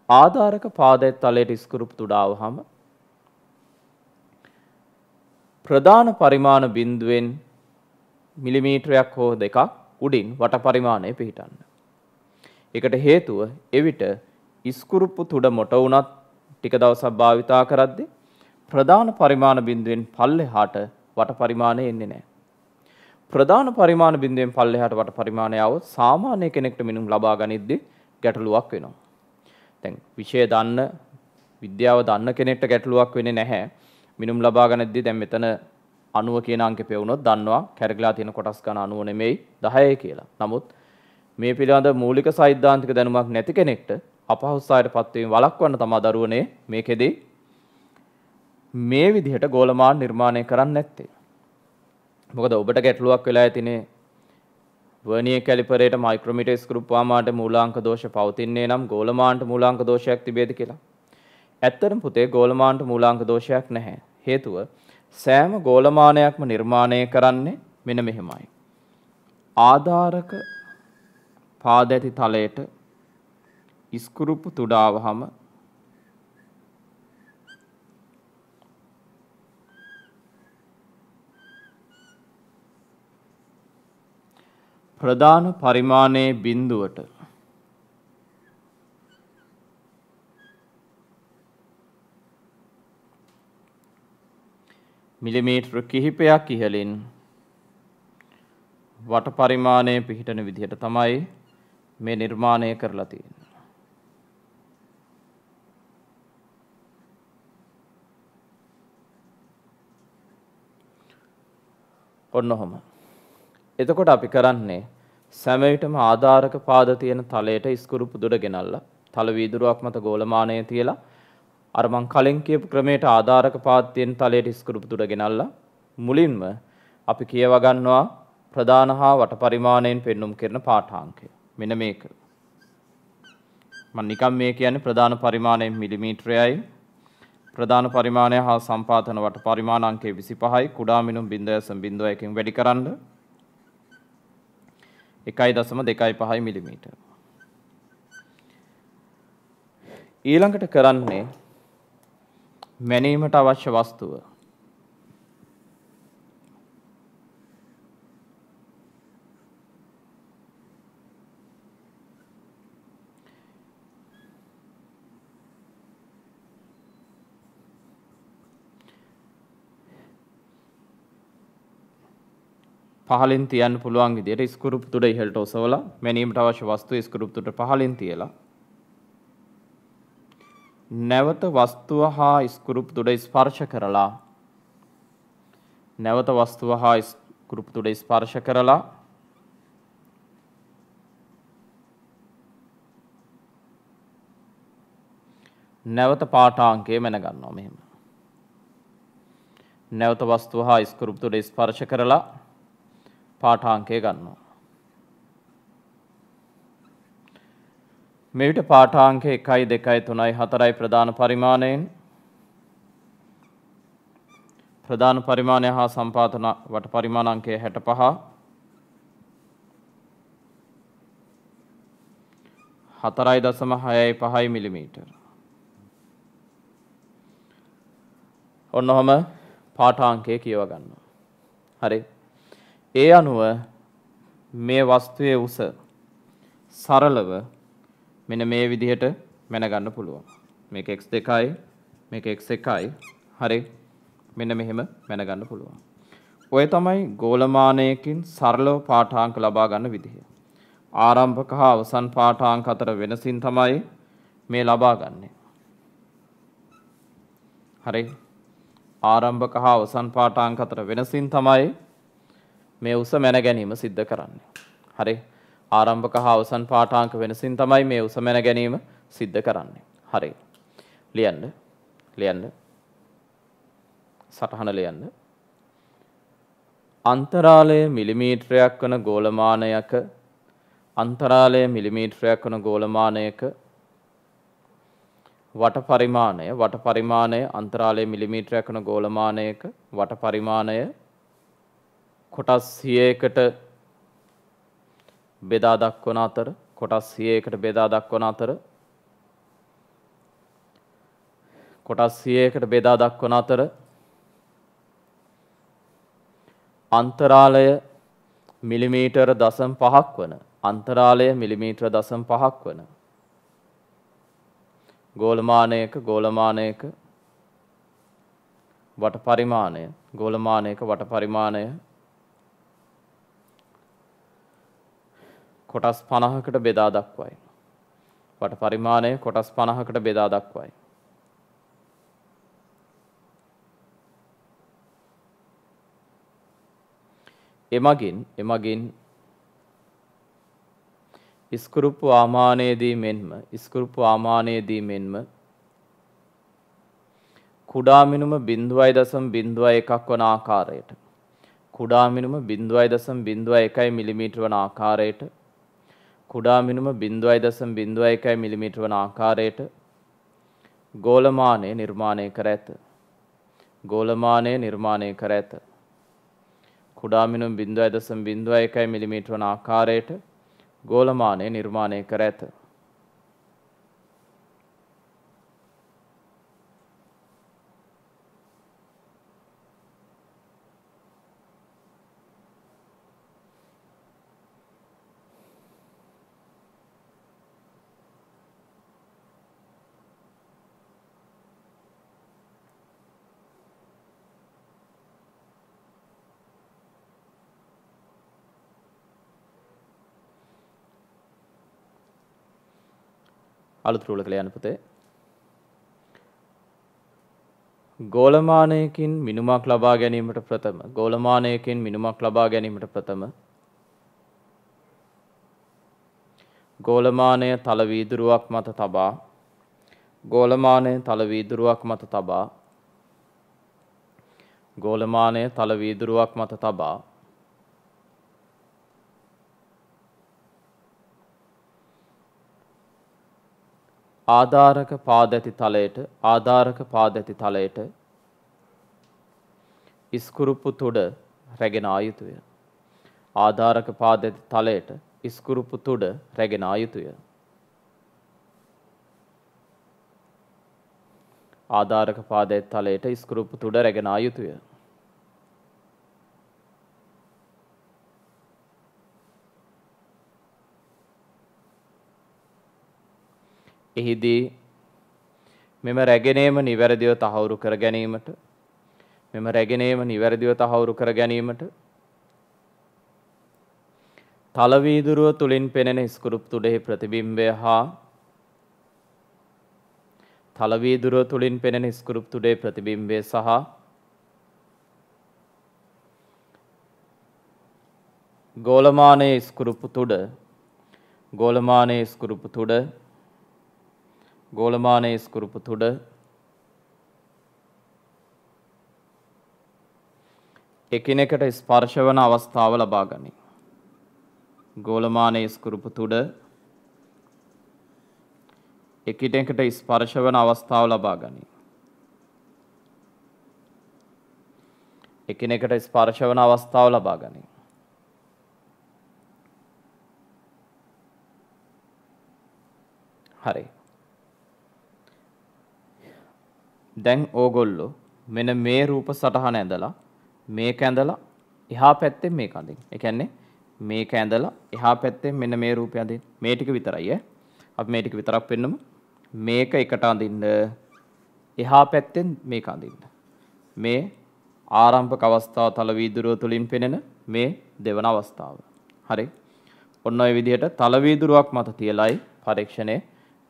ආධාරක පාදයේ තලයට ස්ක්‍රූප් තුඩාවහම ප්‍රධාන පරිමාණ බිඳුවෙන් මිලිමීටරයක් හෝ දෙකක් උඩින් වට පරිමාණය පිහිටන්න. ඒකට හේතුව එවිට ස්ක්‍රූප් තුඩ මොට වුණත් ටික දවසක් භාවිතා කරද්දී ප්‍රධාන පරිමාණ බිඳුවෙන් පල්ලෙහාට වට පරිමාණය එන්නේ නැහැ. ප්‍රධාන පරිමාණ බිඳුවෙන් පල්ලෙහාට වට පරිමාණය આવොත් සාමාන්‍ය කෙනෙක්ට මිනුම් ලබා ගනිද්දී ගැටලුවක් වෙනවා. දැන් විෂය දන්න විද්‍යාව දන්න කෙනෙක්ට ගැටලුවක් වෙන්නේ නැහැ. මිනුම් ලබා ගන්නදී දැන් මෙතන 90 කියන අංකෙ පෙවුනොත් දන්නවා කැරකිලා තියෙන කොටස් ගන්න 90 නෙමෙයි 10යි කියලා. නමුත් මේ පිළිබඳ මූලික සෛද්ධාන්තික දැනුමක් නැති කෙනෙක්ට අපහසුතාවයටපත් වීම වළක්වන්න තමයි දරුවනේ මේකෙදී මේ විදිහට ගෝලමාන නිර්මාණය කරන්නේ නැත්තේ. මොකද ඔබට ගැටලුවක් වෙලා ඇතිනේ වර්නියර් කැලිපරේට මයික්‍රොමීටර් ස්ක්‍රූප් වාමාට මූලාංක දෝෂ පවතින්නේ නම් ගෝලමානට මූලාංක දෝෂයක් තිබේද කියලා. ඇත්තටම පුතේ ගෝලමානට මූලාංක දෝෂයක් නැහැ. හේතුව සෑම ගෝලමානයක්ම නිර්මාණය කරන්නේ මෙන්න මෙහෙමයි. ආධාරක පාද ඇති තලයට ස්ක්‍රූප් තුඩාවහම ප්‍රධාන පරිමාණයේ බිඳුවට මිලිමීටර කිහිපයක් ඉහළින් වට පරිමාණයේ පිහිටන විදිහට තමයි මේ නිර්මාණය කරලා තියෙන්නේ. ඔන්නෝම. එතකොට අපි කරන්නේ සෑම විටම ආධාරක පාද තියෙන තලයට ස්ක්‍රූප් තුඩ ගෙනල්ලා තල වීදුරුවක් මත ගෝලමානය තියලා අර මං කලින් කියපු ක්‍රමයට ආධාරක පාද තියෙන තලයට ස්ක්‍රූප් තුඩ ගෙනල්ලා මුලින්ම අපි කියව ගන්නවා ප්‍රධාන හා වට පරිමාණයෙන් පෙන්눔 කරන පාඨාංකය. මෙන්න මේක. මම නිකම් මේ කියන්නේ ප්‍රධාන පරිමාණයෙන් මිලිමීටරයයි ප්‍රධාන පරිමාණය හා සම්පාතන වට පරිමාණ අංකය 25යි කුඩා මිනුම් 0.01කින් වැඩි කරන්න 1.25 මිලිමීටර. ඊළඟට කරන්නේ මැනීමට අවශ්‍ය වස්තුව. පහලින් තියන්න පුළුවන් විදිහට ස්ක්‍රූප් තුඩ ඉහළට ඔසවලා මැනීමට අවශ්‍ය වස්තුව ස්ක්‍රූප් තුඩ පහලින් තියලා නැවත වස්තුව හා ස්ක්‍රූප් තුඩ ස්පර්ශ කරලා නැවත වස්තුව හා ස්ක්‍රූප් තුඩ ස්පර්ශ කරලා නැවත පාඨාංකය මැන ගන්නවා මෙහෙම. නැවත වස්තුව හා ස්ක්‍රූප් තුඩ ස්පර්ශ කරලා පාඨාංකය ගන්නවා. මේ විට පාඨාංකය 1 2 3 4 ප්‍රධාන පරිමාණයෙන් ප්‍රධාන පරිමාණය හා සම්පාතන වට පරිමාණාංකය 65 4.65 මිලිමීටර. ඔන්නෝම පාඨාංකය කියව ගන්නවා. හරි. ඒ අනුව මේ වස්තුවේ උස සරලව මෙන්න මේ විදිහට මැන ගන්න පුළුවන්. මේක x2යි මේක x1යි. හරි. මෙන්න මෙහෙම මැන ගන්න පුළුවන්. ඔය තමයි ගෝලමානයකින් සරලව පාඨාංක ලබා ගන්න විදිහ. ආරම්භක හා අවසන් පාඨාංක අතර වෙනසින් තමයි මේ ලබා ගන්නෙ. හරි. ආරම්භක හා අවසන් පාඨාංක අතර වෙනසින් තමයි මේ උස මැන ගැනීම සිද්ධ කරන්නේ. හරි. ආරම්භක හා අවසන් පාඨාංක වෙනසින් තමයි මේ උස මැන ගැනීම සිද්ධ කරන්නේ. හරි. ලියන්න. සටහන ලියන්න. අන්තරාලය මිලිමීටරයක් වන ගෝලමානයක අන්තරාලය මිලිමීටරයක් වන ගෝලමානයක වට පරිමාණය අන්තරාලය මිලිමීටරයක් වන ගෝලමානයක වට පරිමාණය කොටස් 100කට බෙදා දක්වන අතර කොටස් 100කට බෙදා දක්වන අතර කොටස් 100කට බෙදා දක්වන අතර අන්තරාලය මිලිමීටර 0.5ක් වන අන්තරාලය මිලිමීටර 0.5ක් වන ගෝලමානයක වට පරිමාණය කොටස් 50කට බෙදා දක්වයි. වට පරිමාණය කොටස් 50කට බෙදා දක්වයි. එමගින් ඉස්කුරුප්පු ආමානයේදී මෙන්ම කුඩා මිනුම 0.01ක් වන ආකාරයට කුඩා මිනුම 0.01 මිලිමීටර වන ආකාරයට කුඩා මිනුම 0.01 මිලිමීටර වන ආකාරයට ගෝලමානය නිර්මාණය කර ඇත. කුඩා මිනුම 0.01 මිලිමීටර වන ආකාරයට ගෝලමානය නිර්මාණය කර ඇත. අලුත් රූල කියලා යන පුතේ. ගෝලමානයකින් මිනුමක් ලබා ගැනීමට ගෝලමානය තල වීදුරුවක් මත තබා ආධාරක පාදැති තලයට ඉස්කුරුප්පු තුඩ රැගෙන ආ යුතුය. ආධාරක පාදැති තලයට ඉස්කුරුප්පු තුඩ රැගෙන ආ යුතුය. ආධාරක පාදැති තලයට ඉස්කුරුප්පු තුඩ රැගෙන ආ යුතුය. එහිදී මෙම රැගෙනීම නිවැරදිව තහවුරු කර ගැනීමට තල වීදුරුව තුලින් පෙනෙන ඉස්කුරුප්පු තුඩෙහි ප්‍රතිබිම්බය සහ ගෝලමානයේ ඉස්කුරුප්පු තුඩ එකිනෙකට ස්පර්ශ වන අවස්ථාව ලබා ගනී. ගෝලමානයේ ඉස්කුරුප්පු තුඩ එකිනෙකට ස්පර්ශ වන අවස්ථාව ලබා ගනී. හරි. දැන් ඕගොල්ලෝ මෙන්න මේ රූප සටහන ඇඳලා මේක ඇඳලා එහා පැත්තෙන් මේක අඳින්න. ඒ කියන්නේ මේක ඇඳලා එහා පැත්තෙන් මෙන්න මේ රූපය අඳින්න. මේ ටික විතරයි ඈ. අපි මේ ටික විතරක් පෙන්නමු. මේක එකට අඳින්න. එහා පැත්තෙන් මේක අඳින්න. මේ ආරම්භක අවස්ථාව තල වීදුරුව තුලින් පෙනෙන මේ දෙවන අවස්ථාව. හරි. ඔන්න ඔය විදිහට තල වීදුරුවක් මත තියලයි පරීක්ෂණය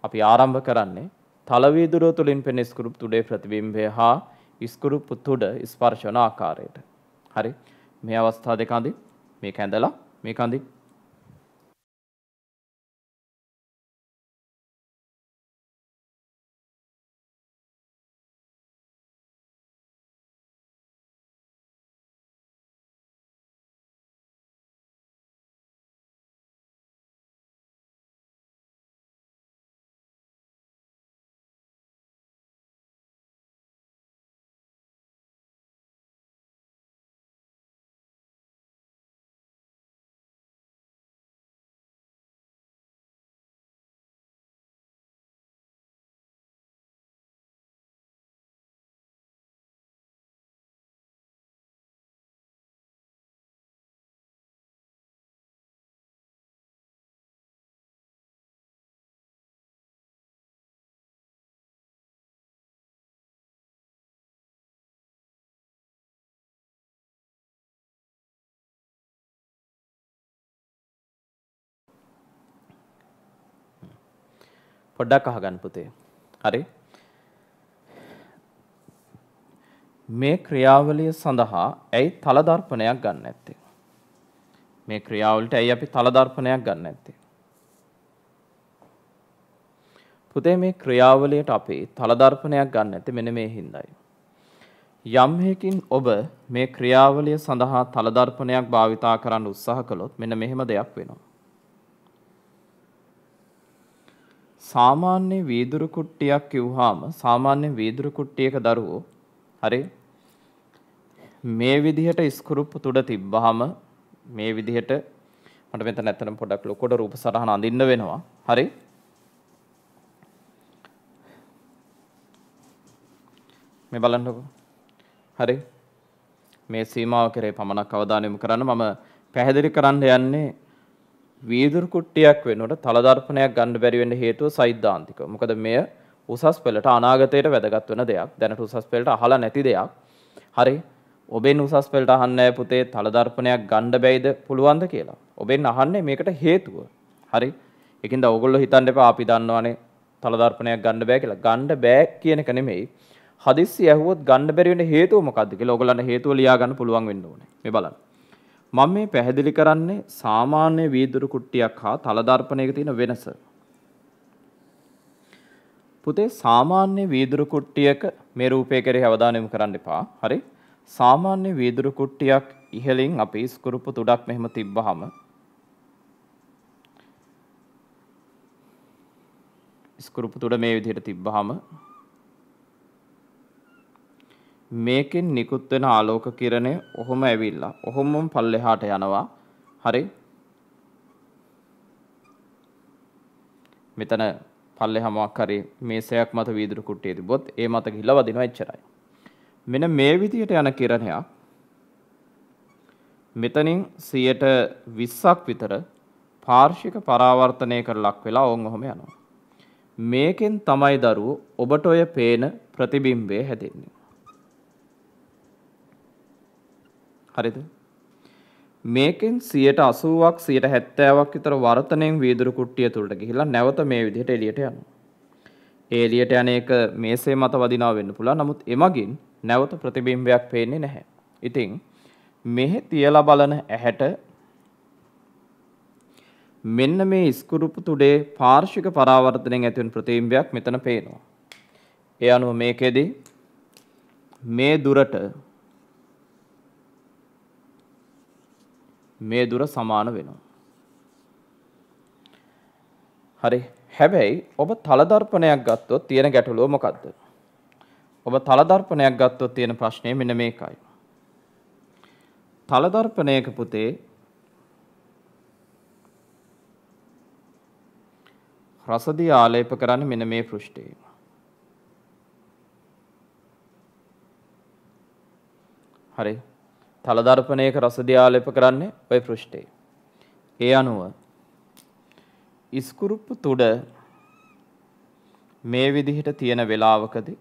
අපි ආරම්භ කරන්නේ. තල වීදුරුව තුලින් පෙනෙන ඉස්කුරුප්පු තුඩේ ප්‍රතිබිම්බය හා ඉස්කුරුප්පු තුඩ ස්පර්ශ වන ආකාරයට. හරි. මේ අවස්ථා දෙක අඳින් මේක ඇඳලා මේක අඳින් පොඩ්ඩක් අහගන්න පුතේ. හරි. මේ ක්‍රියාවලිය සඳහා ඇයි තල දර්පණයක් ගන්න නැත්තේ? මේ ක්‍රියාවලියට ඇයි අපි තල දර්පණයක් ගන්න නැත්තේ? පුතේ මේ ක්‍රියාවලියට අපි තල දර්පණයක් ගන්න නැත්තේ මෙන්න මේ හින්දායි. යම් හේකින් ඔබ මේ ක්‍රියාවලිය සඳහා තල දර්පණයක් භාවිතා කරන්න උත්සාහ කළොත් මෙන්න මෙහෙම දෙයක් වෙනවා. සාමාන්‍ය වීදුරු කුට්ටියක් කිව්වහම සාමාන්‍ය වීදුරු කුට්ටියක දරුවෝ හරි මේ විදිහට ස්ක්‍රූප් තුඩ තිබ්බහම මේ විදිහට මට මෙතන ඇත්තටම පොඩක් ලොකුට රූප සටහන අඳින්න වෙනවා. හරි මේ බලන්නකෝ. හරි මේ සීමාව කෙරේ පමණක් අවධානය යොමු කරන්න. මම පැහැදිලි කරන්න යන්නේ වීදුරු කුට්ටියක් වෙනකොට තල දර්පණයක් ගන්න බැරි වෙන්න හේතුව සෛද්ධාන්තික. මොකද මෙය උසස් පෙළට අනාගතයට වැදගත් වෙන දෙයක්. දැනට උසස් පෙළට අහලා නැති දෙයක්. හරි ඔබෙන් උසස් පෙළට අහන්නේ නැහැ පුතේ තල දර්පණයක් ගන්න බැයිද පුළුවන්ද කියලා. ඔබෙන් අහන්නේ මේකට හේතුව. හරි ඒකින්ද ඔයගොල්ලෝ හිතන්න එපා අපි දන්නවනේ තල දර්පණයක් ගන්න බෑ කියලා. ගන්න බෑ කියන එක නෙමෙයි. හදිස්සි ඇහුවොත් ගන්න බැරි වෙන හේතුව මොකද්ද කියලා ඔයගොල්ලන්ට හේතුව ලියා ගන්න පුළුවන් වෙන්න ඕනේ. මේ බලන්න. මම මේ පැහැදිලි කරන්නේ සාමාන්‍ය වීදුරු කුට්ටියක් හා තල දර්පණයක තියෙන වෙනස. පුතේ සාමාන්‍ය වීදුරු කුට්ටියක මේ රූපය කෙරෙහි අවධානය යොමු කරන්න එපා. හරි සාමාන්‍ය වීදුරු කුට්ටියක් ඉහළින් අපි ස්ක්‍රූප් තුඩක් මෙහෙම තිබ්බහම ස්ක්‍රූප් තුඩ මේ විදිහට තිබ්බහම මේකෙන් නිකුත් වෙන ආලෝක කිරණය ඔහොම ඇවිල්ලා ඔහොමම පල්ලෙහාට යනවා. හරි මෙතන පල්ලෙහාමක් හරි මේසයක් මත වීදුරු කුට්ටිය තිබ්බොත් ඒ මත ගිහිල්ලා වදිනවා එච්චරයි. මෙන්න මේ විදිහට යන කිරණයක් මෙතනින් 20%ක් විතර පාර්ශ්වික පරාවර්තනයකට ලක් වෙලා ඔහොම යනවා. මේකෙන් තමයි දරුවෝ ඔබට ඔය පේන ප්‍රතිබිම්බය හැදෙන්නේ. හරිද? මේකෙන් 80%ක් 70%ක් විතර වර්තණයෙන් වීදුරු කුට්ටිය තුලට ගිහිල්ලා නැවත මේ විදිහට එළියට යනවා. ඒ එළියට යන එක මේසේ මත වදිනවා වෙන්න පුළුවන්. නමුත් එමගින් නැවත ප්‍රතිබිම්බයක් පේන්නේ නැහැ. ඉතින් මෙහි තියලා බලන ඇහැට මෙන්න මේ ස්ක්‍රූප් තුඩේ පාර්ශ්වික පරාවර්තනයෙන් ඇති වෙන ප්‍රතිබිම්බයක් මෙතන පේනවා. ඒ අනුව මේකෙදි මේ දුරට මේ දුර සමාන වෙනවා. හරි. හැබැයි ඔබ තල දර්පණයක් ගත්තොත් තියෙන ගැටලුව මොකද්ද? ඔබ තල දර්පණයක් ගත්තොත් තියෙන ප්‍රශ්නේ මෙන්න මේකයි. තල දර්පණයක පුතේ රසදිය ආලේප කරන්නේ මෙන්න මේ පෘෂ්ඨයේ. හරි. තල දර්පණයක රසදිය ආලේප කරන්නේ ওই පෘෂ්ඨයේ. ඒ අනුව ස්ක්‍රූප් තුඩ මේ විදිහට තියෙන වේලාවකදී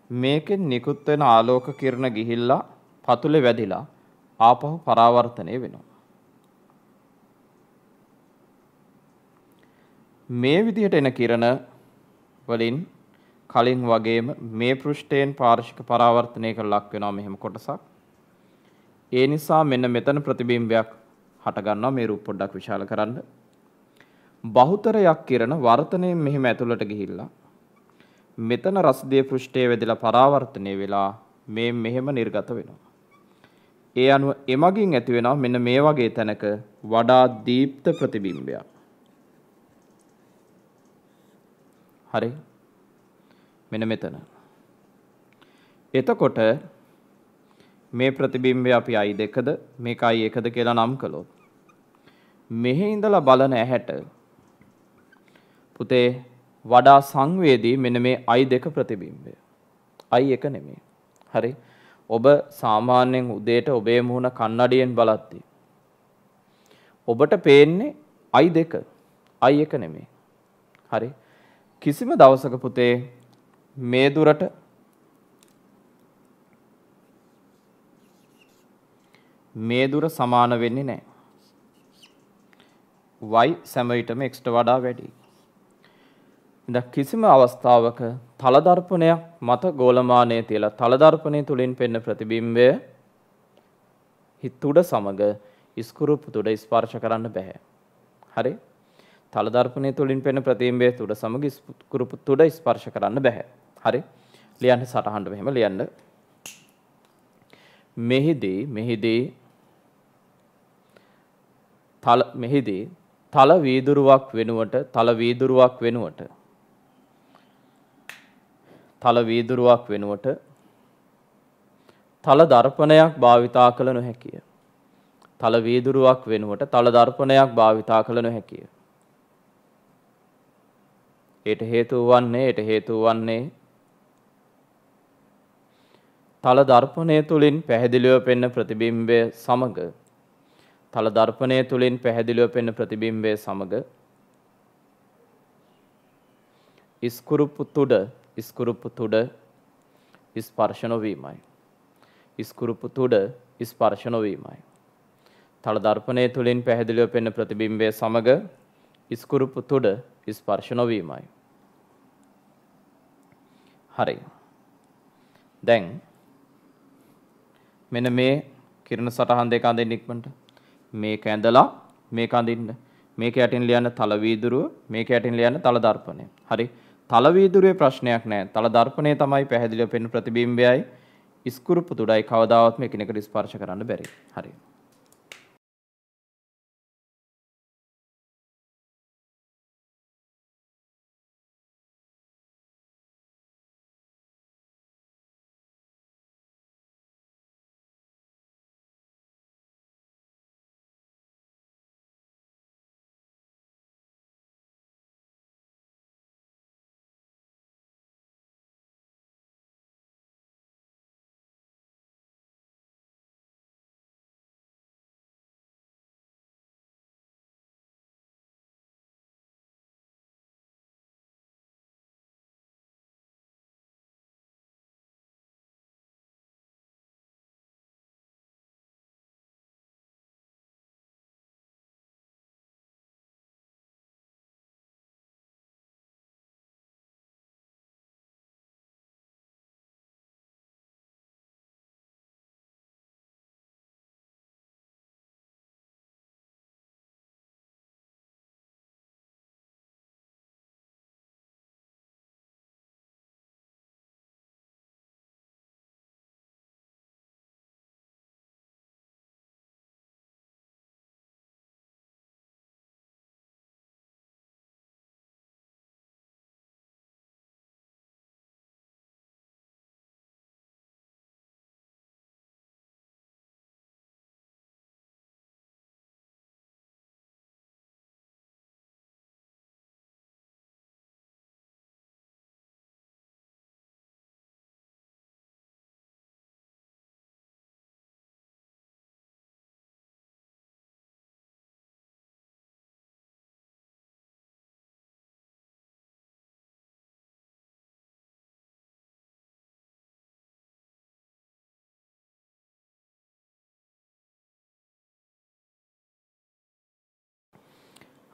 මේකෙන් නිකුත් වෙන ආලෝක කිරණ ගිහිල්ලා පතුලේ වැදිලා ආපහු පරාවර්තනය වෙනවා. මේ විදිහට එන කිරණ වලින් කලින් වගේම මේ පෘෂ්ඨයෙන් පාර්ශ්වික පරාවර්තනයකට ලක් වෙනවා මෙහෙම කොටසක්. ඒ නිසා මෙන්න මෙතන ප්‍රතිබිම්බයක් හට ගන්නවා. මේ රූප පොඩ්ඩක් විශාල කරන්න. බහුතරයක් කිරණ වර්තනයෙන් මෙහෙම ඇතුළට ගිහිල්ලා මෙතන රසදිය පෘෂ්ඨයේ වැදිලා පරාවර්තනය වෙලා මේ මෙහෙම නිර්ගත වෙනවා. ඒ අනුව එමගින් ඇති වෙනවා මෙන්න මේ වගේ තැනක වඩා දීප්ත ප්‍රතිබිම්බයක්. හරි. මෙන්න මෙතන. එතකොට මේ ප්‍රතිබිම්බය අපි I2ද මේක I1ද කියලා නම් කළොත් මෙහි ඉඳලා බලන ඇහැට පුතේ වඩා සංවේදී මෙන්න මේ I2 ප්‍රතිබිම්බය. I1 නෙමෙයි. හරි. ඔබ සාමාන්‍යයෙන් උදේට ඔබේ මුහුණ කන්නඩියෙන් බලද්දී ඔබට පේන්නේ I2 I1 නෙමෙයි. හරි. කිසිම දවසක පුතේ මේ දුරට මේ දුර සමාන වෙන්නේ නැහැ. y සැම විටම x ට වඩා වැඩි. දැන් කිසිම අවස්ථාවක තල දර්පණයක් මත ගෝලමානයේ තියලා තල දර්පණය තුලින් පෙනෙන ප්‍රතිබිම්බය හිත උඩ සමග ඉස්කුරුප්පු තුඩ ස්පර්ශ කරන්න බෑ. හරි? තල දර්පණය තුලින් පෙනෙන ප්‍රතිබිම්බය තුඩ සමග ඉස්කුරුප්පු තුඩ ස්පර්ශ කරන්න බෑ. හරි? ලියන්න සටහනට මෙහෙම ලියන්න. මෙහිදී තල වීදුරුවක් වෙනුවට තල දර්පණයක් භාවිතා කළ නොහැකිය. තල වීදුරුවක් වෙනුවට තල දර්පණයක් භාවිතා කළ නොහැකිය. ඊට හේතුව වන්නේ තල දර්පණය තුලින් පැහැදිලිව පෙනෙන ප්‍රතිබිම්බය සමග ඉස්කුරුප්පු තුඩ ස්පර්ශ නොවීමයි. තල දර්පණය තුලින් පැහැදිලිව පෙනෙන ප්‍රතිබිම්බය සමග ඉස්කුරුප්පු තුඩ ස්පර්ශ නොවීමයි. හරි. දැන් මෙන්න මේ කිරණ සටහන් දෙක අඳින්න ඉක්මනට. මේක ඇඳලා මේක අඳින්න. මේක යටින් ලියන්න තල වීදුරුව, මේක යටින් ලියන්න තල දර්පණය. හරි. තල වීදුරුවේ ප්‍රශ්නයක් නැහැ. තල දර්පණය තමයි පැහැදිලිව පෙනෙන ප්‍රතිබිම්බයයි ඉස්කුරුප්පු තුඩයි කවදාවත්ම එකිනෙකට ස්පර්ශ කරන්න බැරි. හරි.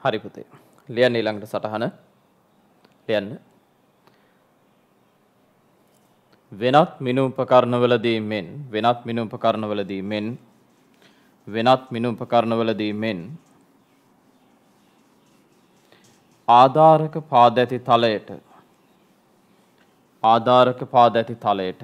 හරි පුතේ. ලියන්න ඊළඟට සටහන. ලියන්න. වෙනත් මිනු උපකරණවලදී මෙන් ආධාරක පාද ඇති තලයට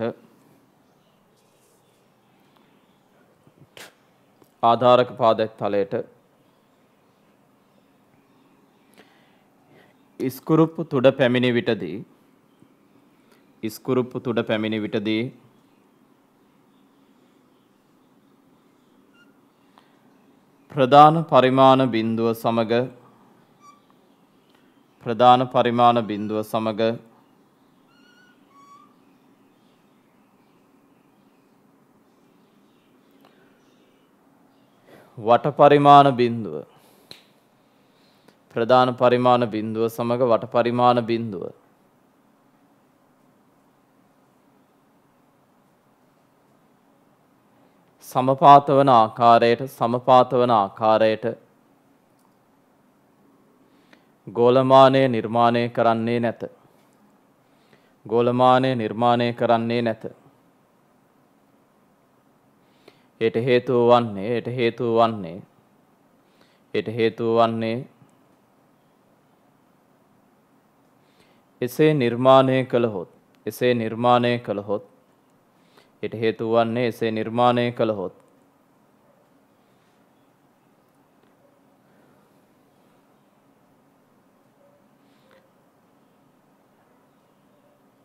ඉස්කුරුප්පු තුඩ පැමිණි විටදී ප්‍රධාන පරිමාණ බිඳුව සමග වට පරිමාණ බිඳුව ප්‍රධාන පරිමාණ බිඳුව සමග වට පරිමාණ බිඳුව සමපාත වන ආකාරයට ගෝලමානය නිර්මාණය කරන්නේ නැත. ගෝලමානය නිර්මාණය කරන්නේ නැත. ඊට හේතුව වන්නේ එසේ නිර්මාණය කළහොත් ඊට හේතුව වන්නේ එසේ නිර්මාණය කළහොත්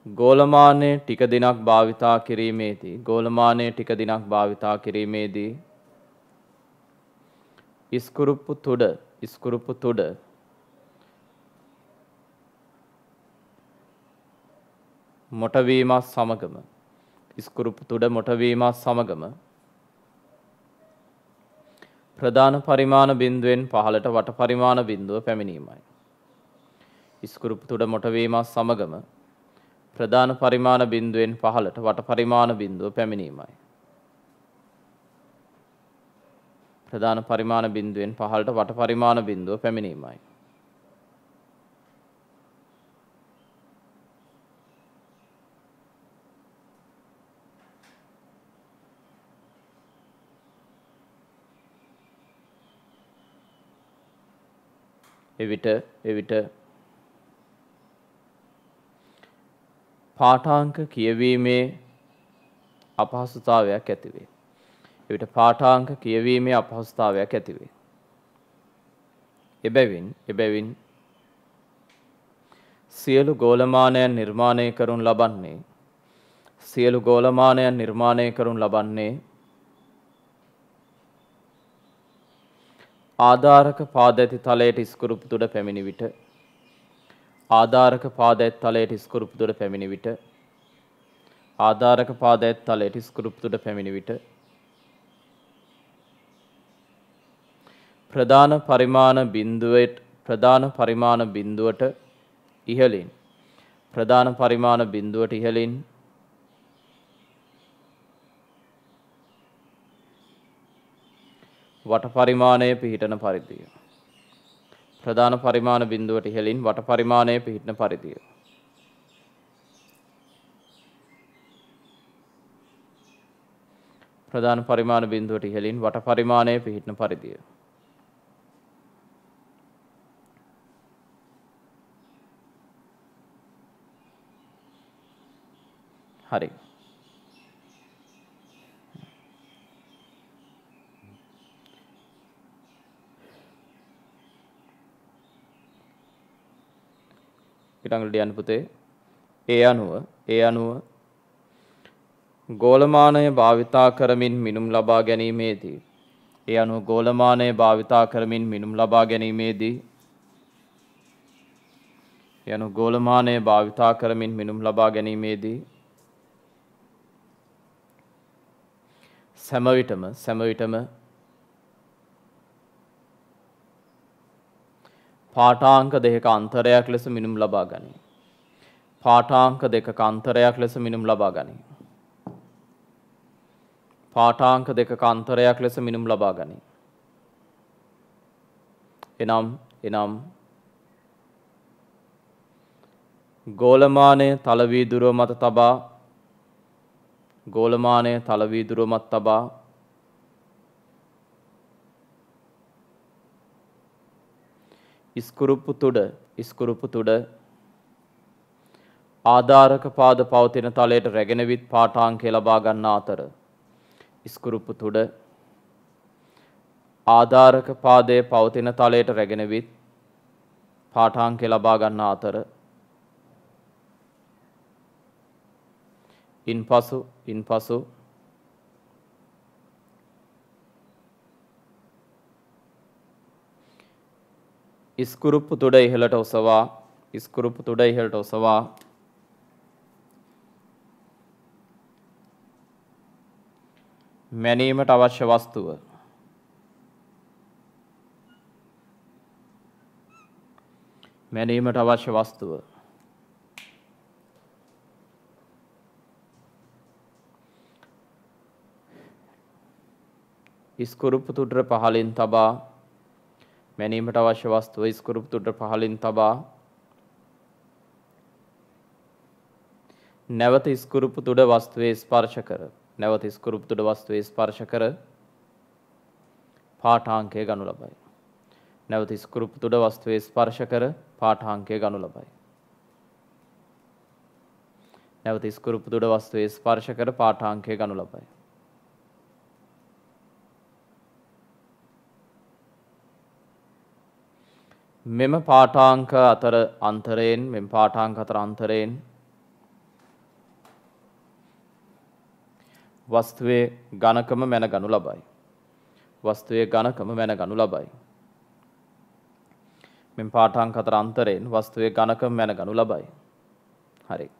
ගෝලමානය ටික දිනක් භාවිතා කිරීමේදී ඉස්කුරුප්පු තුඩ මොටවීමත් සමගම ප්‍රධාන පරිමාණ බිඳුවෙන් පහළට වට පරිමාණ බිඳුව පැමිණීමයි. ඉස්කුරුප්පු තුඩ මොටවීමත් සමගම ප්‍රධාන පරිමාණ බිඳුවෙන් පහළට වට පරිමාණ බිඳුව පැමිණීමයි. ප්‍රධාන පරිමාණ බිඳුවෙන් පහළට වට පරිමාණ බිඳුව පැමිණීමයි. එවිට පාඨාංක කියවීමේ අපහසුතාවයක් ඇතිවේ. එබැවින් සියලු ගෝලමානයන් නිර්මාණය කරනු ලබන්නේ ආධාරක පාද ඇති තලයට ඉස්කුරුප්පු තුඩ පැමිණි විට ප්‍රධාන පරිමාණ බිඳුවට ඉහළින් වට පරිමාණය පිහිටන පරිදිය. ප්‍රධාන පරිමාණ බිඳුවට ඉහළින් වට පරිමාණය පිහිටන පරිදිය. ප්‍රධාන පරිමාණ බිඳුවට ඉහළින් වට පරිමාණය පිහිටන පරිදිය. හරි. ඊළඟට යන්න පුතේ. ඒ අනුව ගෝලමානය භාවිතා කරමින් මිනුම් ලබා ගැනීමේදී සෑම විටම පාඨාංක දෙකක අන්තරයක් ලෙස මිනුම් ලබා ගනී. එනම් ගෝලමානය තලවීදුරුව මත තබා ඉස්කුරුප්පු තුඩ ආධාරක පාද පවතින තලයට රැගෙන විත් පාඨාංකය ලබා ගන්නා අතර ඉස්කුරුප්පු තුඩ ආධාරක පාදයේ පවතින තලයට රැගෙන විත් පාඨාංකය ලබා ගන්නා අතර ඉන්පසු ඉස්කුරුප්පු තුඩ ඉහළට ඔසවා මැනීමට අවශ්‍ය වස්තුව ඉස්කුරුප්පු තුඩ පහළින් තබා මැනීමට අවශ්‍ය වස්තුව ස්කෘප් තුඩ පහළින් තබා නැවත ස්කෘප් තුඩ වස්තුවේ ස්පර්ශ කර නැවත ස්කෘප් තුඩ වස්තුවේ ස්පර්ශ කර පාඨාංකය ගනු ලබයි. නැවත ස්කෘප් තුඩ වස්තුවේ ස්පර්ශ කර පාඨාංකය ගනු ලබයි. නැවත ස්කෘප් තුඩ වස්තුවේ ස්පර්ශ කර පාඨාංකය ගනු ලබයි. මෙම පාඨාංක අතර අන්තරයෙන් වස්තුවේ ඝනකම මැන ගනු ලබයි. වස්තුවේ ඝනකම මැන ගනු ලබයි. මෙම පාඨාංක අතර අන්තරයෙන් වස්තුවේ ඝනකම මැන ගනු ලබයි. හරි.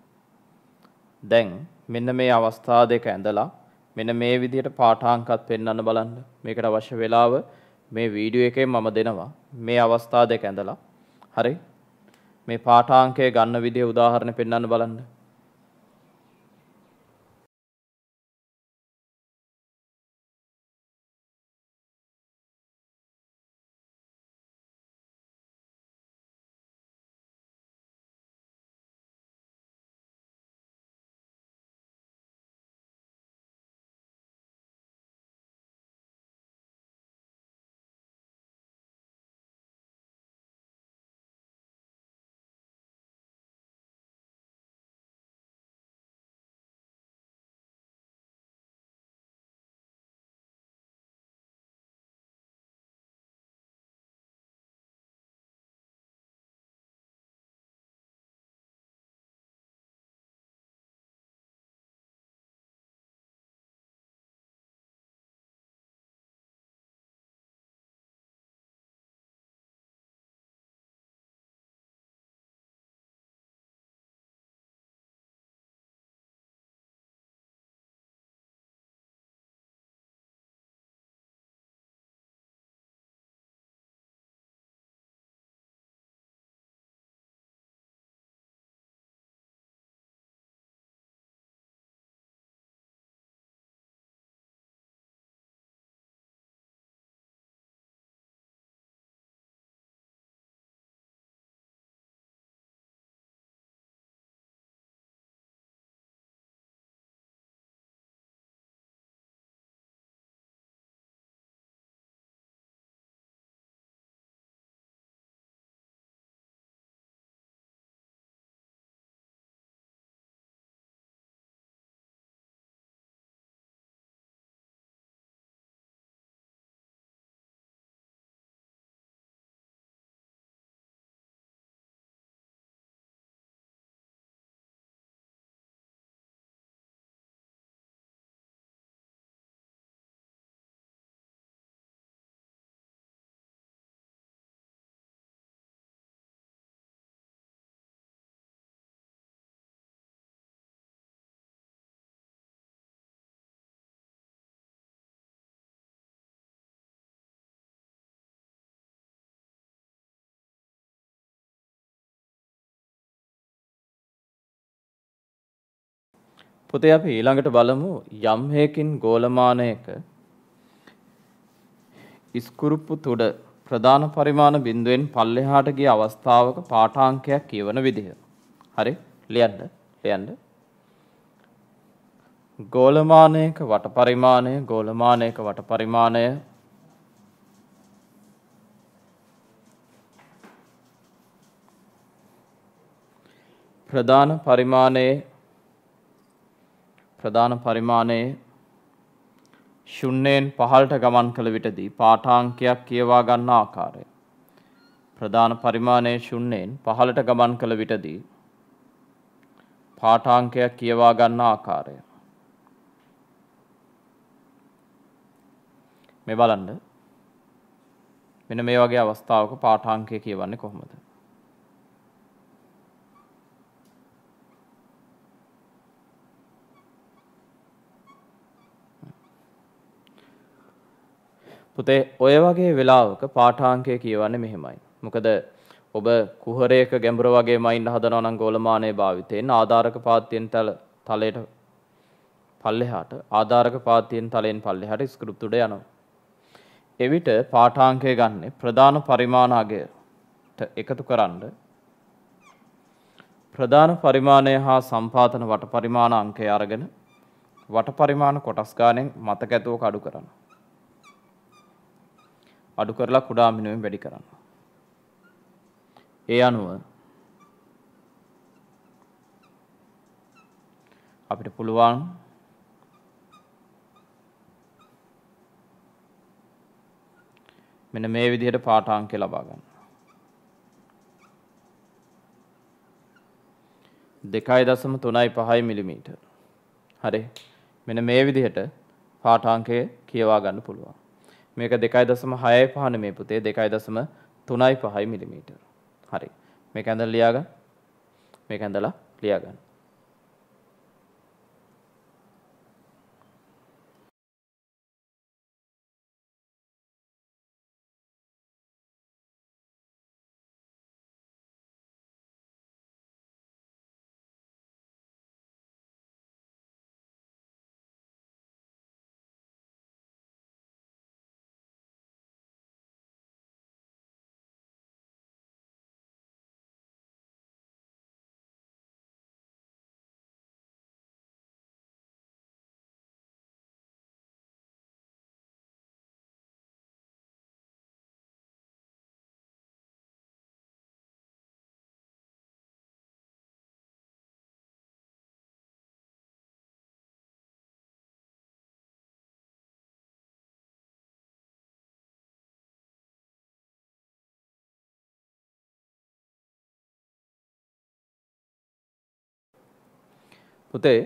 දැන් මෙන්න මේ අවස්ථා දෙක ඇඳලා මෙන්න මේ විදිහට පාඨාංකත් පෙන්වන්න බලන්න. මේකට අවශ්‍ය වෙලාව මේ වීඩියෝ එකෙන් මම දෙනවා. මේ අවස්ථා දෙක ඇඳලා. හරි. මේ පාඨාංකය ගන්න විදිය උදාහරණ පෙන්වන්න බලන්න. පුතේ අපි ඊළඟට බලමු යම් හේකින් ගෝලමානයක ස්කුරුප්පු තුඩ ප්‍රධාන පරිමාණ බිඳුවෙන් පල්ලෙහාට ගිය අවස්ථාවක පාඨාංකයක් කියවන විදිහ. හරි? ලියන්න. ගෝලමානයක වට පරිමාණය ප්‍රධාන පරිමාණයේ ශුන්‍යයෙන් පහළට ගමන් කළ විටදී පාඨාංකයක් කියවා ගන්න ආකාරය. ප්‍රධාන පරිමාණයේ ශුන්‍යයෙන් පහළට ගමන් කළ විටදී පාඨාංකයක් කියවා ගන්න ආකාරය. මේ බලන්න. මෙන්න මේ වගේ අවස්ථාවක පාඨාංකය කියවන්නේ කොහොමද? පුතේ ඔය වගේ වෙලාවක පාඨාංකය කියවන්නේ මෙහෙමයි. මොකද ඔබ කුහරයක ගැඹුර වගේම ඉන්න හදනවා නම් ගෝලමානයේ භාවිතයෙන් ආධාරක පාත්‍යයෙන් තලයට පල්ලෙහාට ආධාරක පාත්‍යයෙන් තලයෙන් පල්ලෙහාට ස්ක්‍රිප්ට් උඩ යනවා. එවිට පාඨාංකය ගන්න ප්‍රධාන පරිමාණ අගයට එකතු කරන්න ප්‍රධාන පරිමාණය හා සම්පාතන වට පරිමාණ අංකය අරගෙන වට පරිමාණ කොටස් ගානෙන් මතක ඇතුවක අඩු කරන්න. අඩු කරලා කුඩා මිනුවෙන් වැඩි කරන්න. ඒ අනුව අපිට පුළුවන් මෙන්න මේ විදිහට පාඨාංකය ලබා ගන්න. 2.35 මිලිමීටර්. හරි. මෙන්න මේ විදිහට පාඨාංකය කියවා ගන්න පුළුවන්. මේක 2.65 නෙමෙයි පුතේ 2.35 මිලිමීටර්. හරි. මේක ඇඳලා ලියා ගන්න. මේක ඇඳලා ලියා ගන්න. පුතේ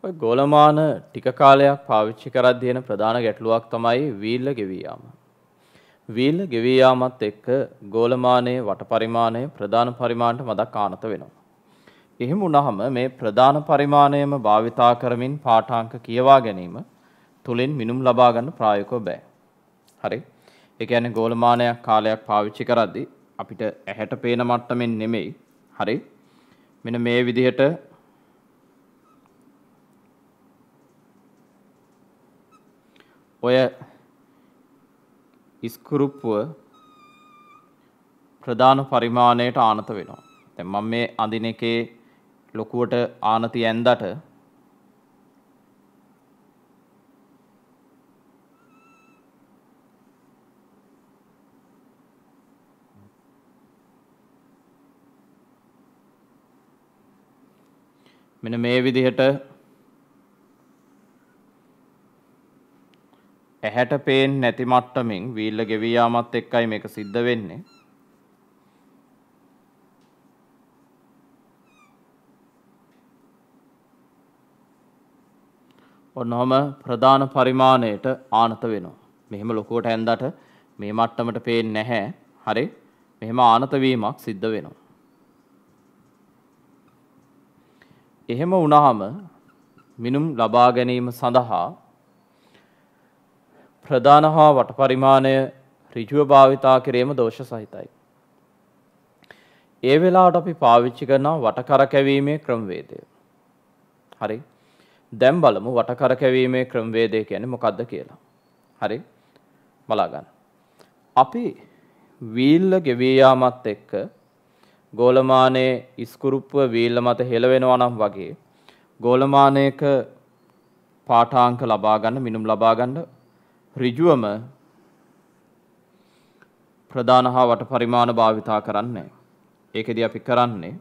ඔය ගෝලමාන ටික කාලයක් පාවිච්චි කරද්දී එන ප්‍රධාන ගැටලුවක් තමයි වීල්ල ගෙවී යාම. වීල්ල ගෙවී යාමත් එක්ක ගෝලමානයේ වට පරිමාණය ප්‍රධාන පරිමාණයට මදක් ආනත වෙනවා. එහෙම වුණාම මේ ප්‍රධාන පරිමාණයම භාවිතා කරමින් පාඨාංක කියවා ගැනීම තුලින් මිනුම් ලබා ගන්න ප්‍රායෝගිකව බෑ. හරි. ඒ කියන්නේ ගෝලමානයක් කාලයක් පාවිච්චි කරද්දී අපිට ඇහැට පේන මට්ටමින් නෙමෙයි. හරි. මෙන්න මේ විදිහට ඔය ඉස්කුරුප්පුව ප්‍රධාන පරිමාණයට ආනත වෙනවා. දැන් මම මේ අඳින එකේ ලොකුවට ආනති ඇන්දට මෙන්න මේ විදිහට ඇහැට පේන්නේ නැති මට්ටමින් වීල්ල ගෙවී යාමත් එක්කයි මේක සිද්ධ වෙන්නේ. ඔන්නෝම ප්‍රධාන පරිමාණයට ආනත වෙනවා. මෙහෙම ලොකුවට ඇඳට මේ මට්ටමට පේන්නේ නැහැ. හරි. මෙහෙම ආනත වීමක් සිද්ධ වෙනවා. එහෙම වුණාම මිනුම් ලබා ගැනීම සඳහා ප්‍රධාන හා වට පරිමාණය ඍජුව භාවිතා කිරීම දෝෂ සහිතයි. ඒ වෙලාවට අපි පාවිච්චි කරන වට කරකැවීමේ ක්‍රමවේදය. හරි. දැන් බලමු වට කරකැවීමේ ක්‍රමවේදය කියන්නේ මොකක්ද කියලා. හරි. බලා ගන්න. අපි වීල්ල ගෙවී යාමත් එක්ක ගෝලමානයේ ඉස්කුරුප්පුව වීල්ල මත හෙලවෙනවා නම් වගේ ගෝලමානයක පාඨාංක ලබා ගන්න මිනුම් ලබා ගන්න ඍජුවම ප්‍රධාන හා වට පරිමාණ භාවිතා කරන්නේ. ඒකෙදී අපි කරන්නේ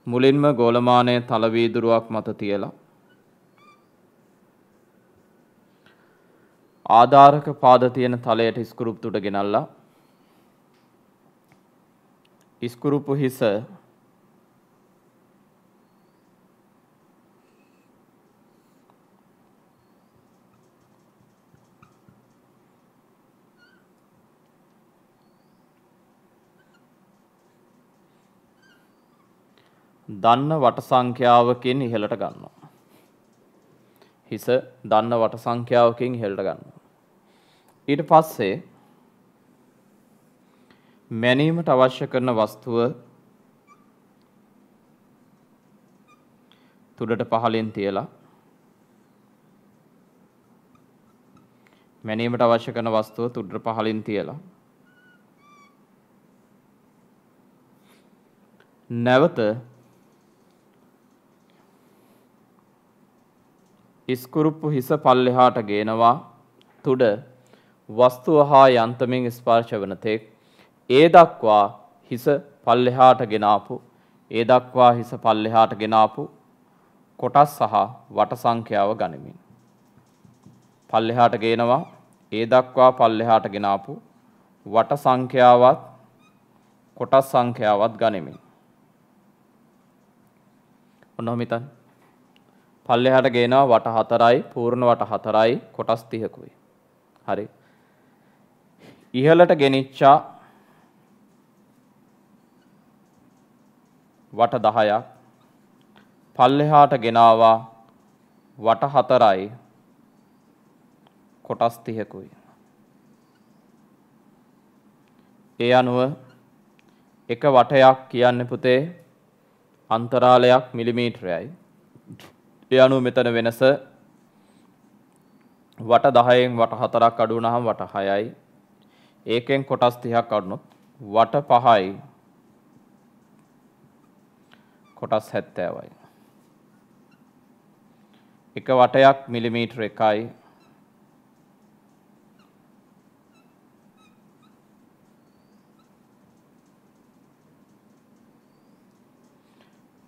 මුලින්ම ගෝලමානයේ තල වීදුරුවක් මත තියලා ආධාරක පාද තියෙන තලයට ඉස්කුරුප්පු උඩ ගෙනල්ලා ඉස්කුරුප්පු හිස දන්න වට සංඛ්‍යාවකින් ඉහළට ගන්නවා. හිස දන්න වට සංඛ්‍යාවකින් ඉහළට ගන්නවා. ඊට පස්සේ මැනීමට අවශ්‍ය කරන වස්තුව තුඩට පහළින් තියලා මැනීමට අවශ්‍ය කරන වස්තුව තුඩර පහලින් තියලා නැවත ඉස්කුරුප්පු හිස පල්ලෙහාට ගේනවා තුඩ වස්තුව හා යන්තමින් ස්පර්ශ වන තෙක් ඒ දක්වා හිස පල්ලෙහාට ගෙන ආපු කොටස් සහ වට සංඛ්‍යාව ගනිමින් පල්ලෙහාට ගේනවා ඒ දක්වා පල්ලෙහාට ගෙන ආපු වට සංඛ්‍යාවත් කොටස් සංඛ්‍යාවත් ගනිමින් ඔන්නෝම හිතන්න පල්ලෙහාට ගේනවා වට 4යි පූර්ණ වට 4යි කොටස් 30කුයි හරි ඉහළට ගෙනිච්චා වට 10ක් පල්ලෙහාට ගෙනාවා වට 4යි කොටස් 30කුයි ඒ අනුව එක වටයක් කියන්නේ පුතේ අන්තරාලයක් මිලිමීටරයයි ඒ අනුව මෙතන වෙනස වට 10න් වට 4ක් අඩු වුණාම වට 6යි ඒකෙන් කොටස් 30ක් අඩුනොත් වට 5යි කොටස් 70යි එක වටයක් මිලිමීටර 1යි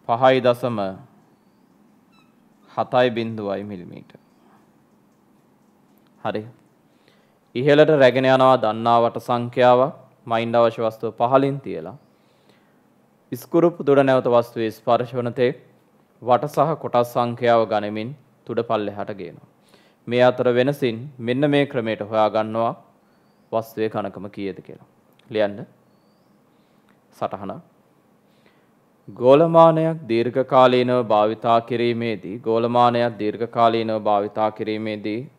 පහයි දශම 7.0 මිලිමීටර හරි ඉහළට රැගෙන යනවා දන්නා වට සංඛ්‍යාවක් මයින්ඩ් අවශ්‍ය වස්තුව පහලින් තියලා ඉස්කුරුප්පු තුඩ නැවත වස්තුවේ ස්පර්ශ වන තෙක් වට සහ කොටස් සංඛ්‍යාව ගනිමින් තුඩ පල්ලෙහාට ගේනවා මේ අතර වෙනසින් මෙන්න මේ ක්‍රමයට හොයා ගන්නවා වස්තුවේ ඝනකම කීයද කියලා ලියන්න සටහන ගෝලමානයක් දීර්ඝකාලීනව භාවිතා කිරීමේදී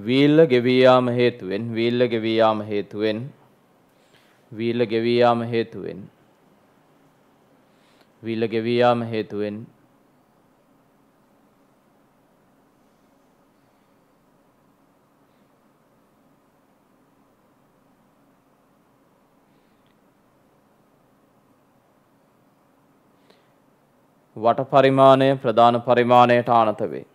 වීල්ල ගෙවී යාම හේතුවෙන් වට පරිමාණය ප්‍රධාන පරිමාණයට ආනත වේ.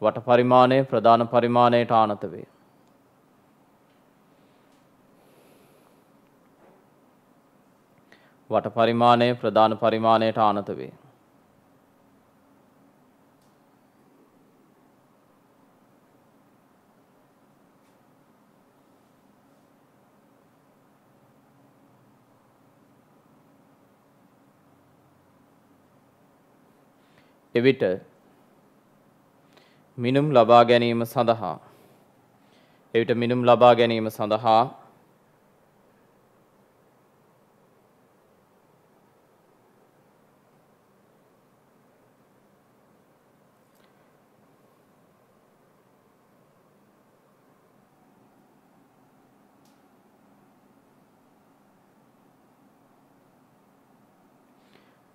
වට පරිමාණය ප්‍රධාන පරිමාණයට ආනත වේ. වට පරිමාණය ප්‍රධාන පරිමාණයට ආනත වේ. එවිට මිනුම් ලබා ගැනීම සඳහා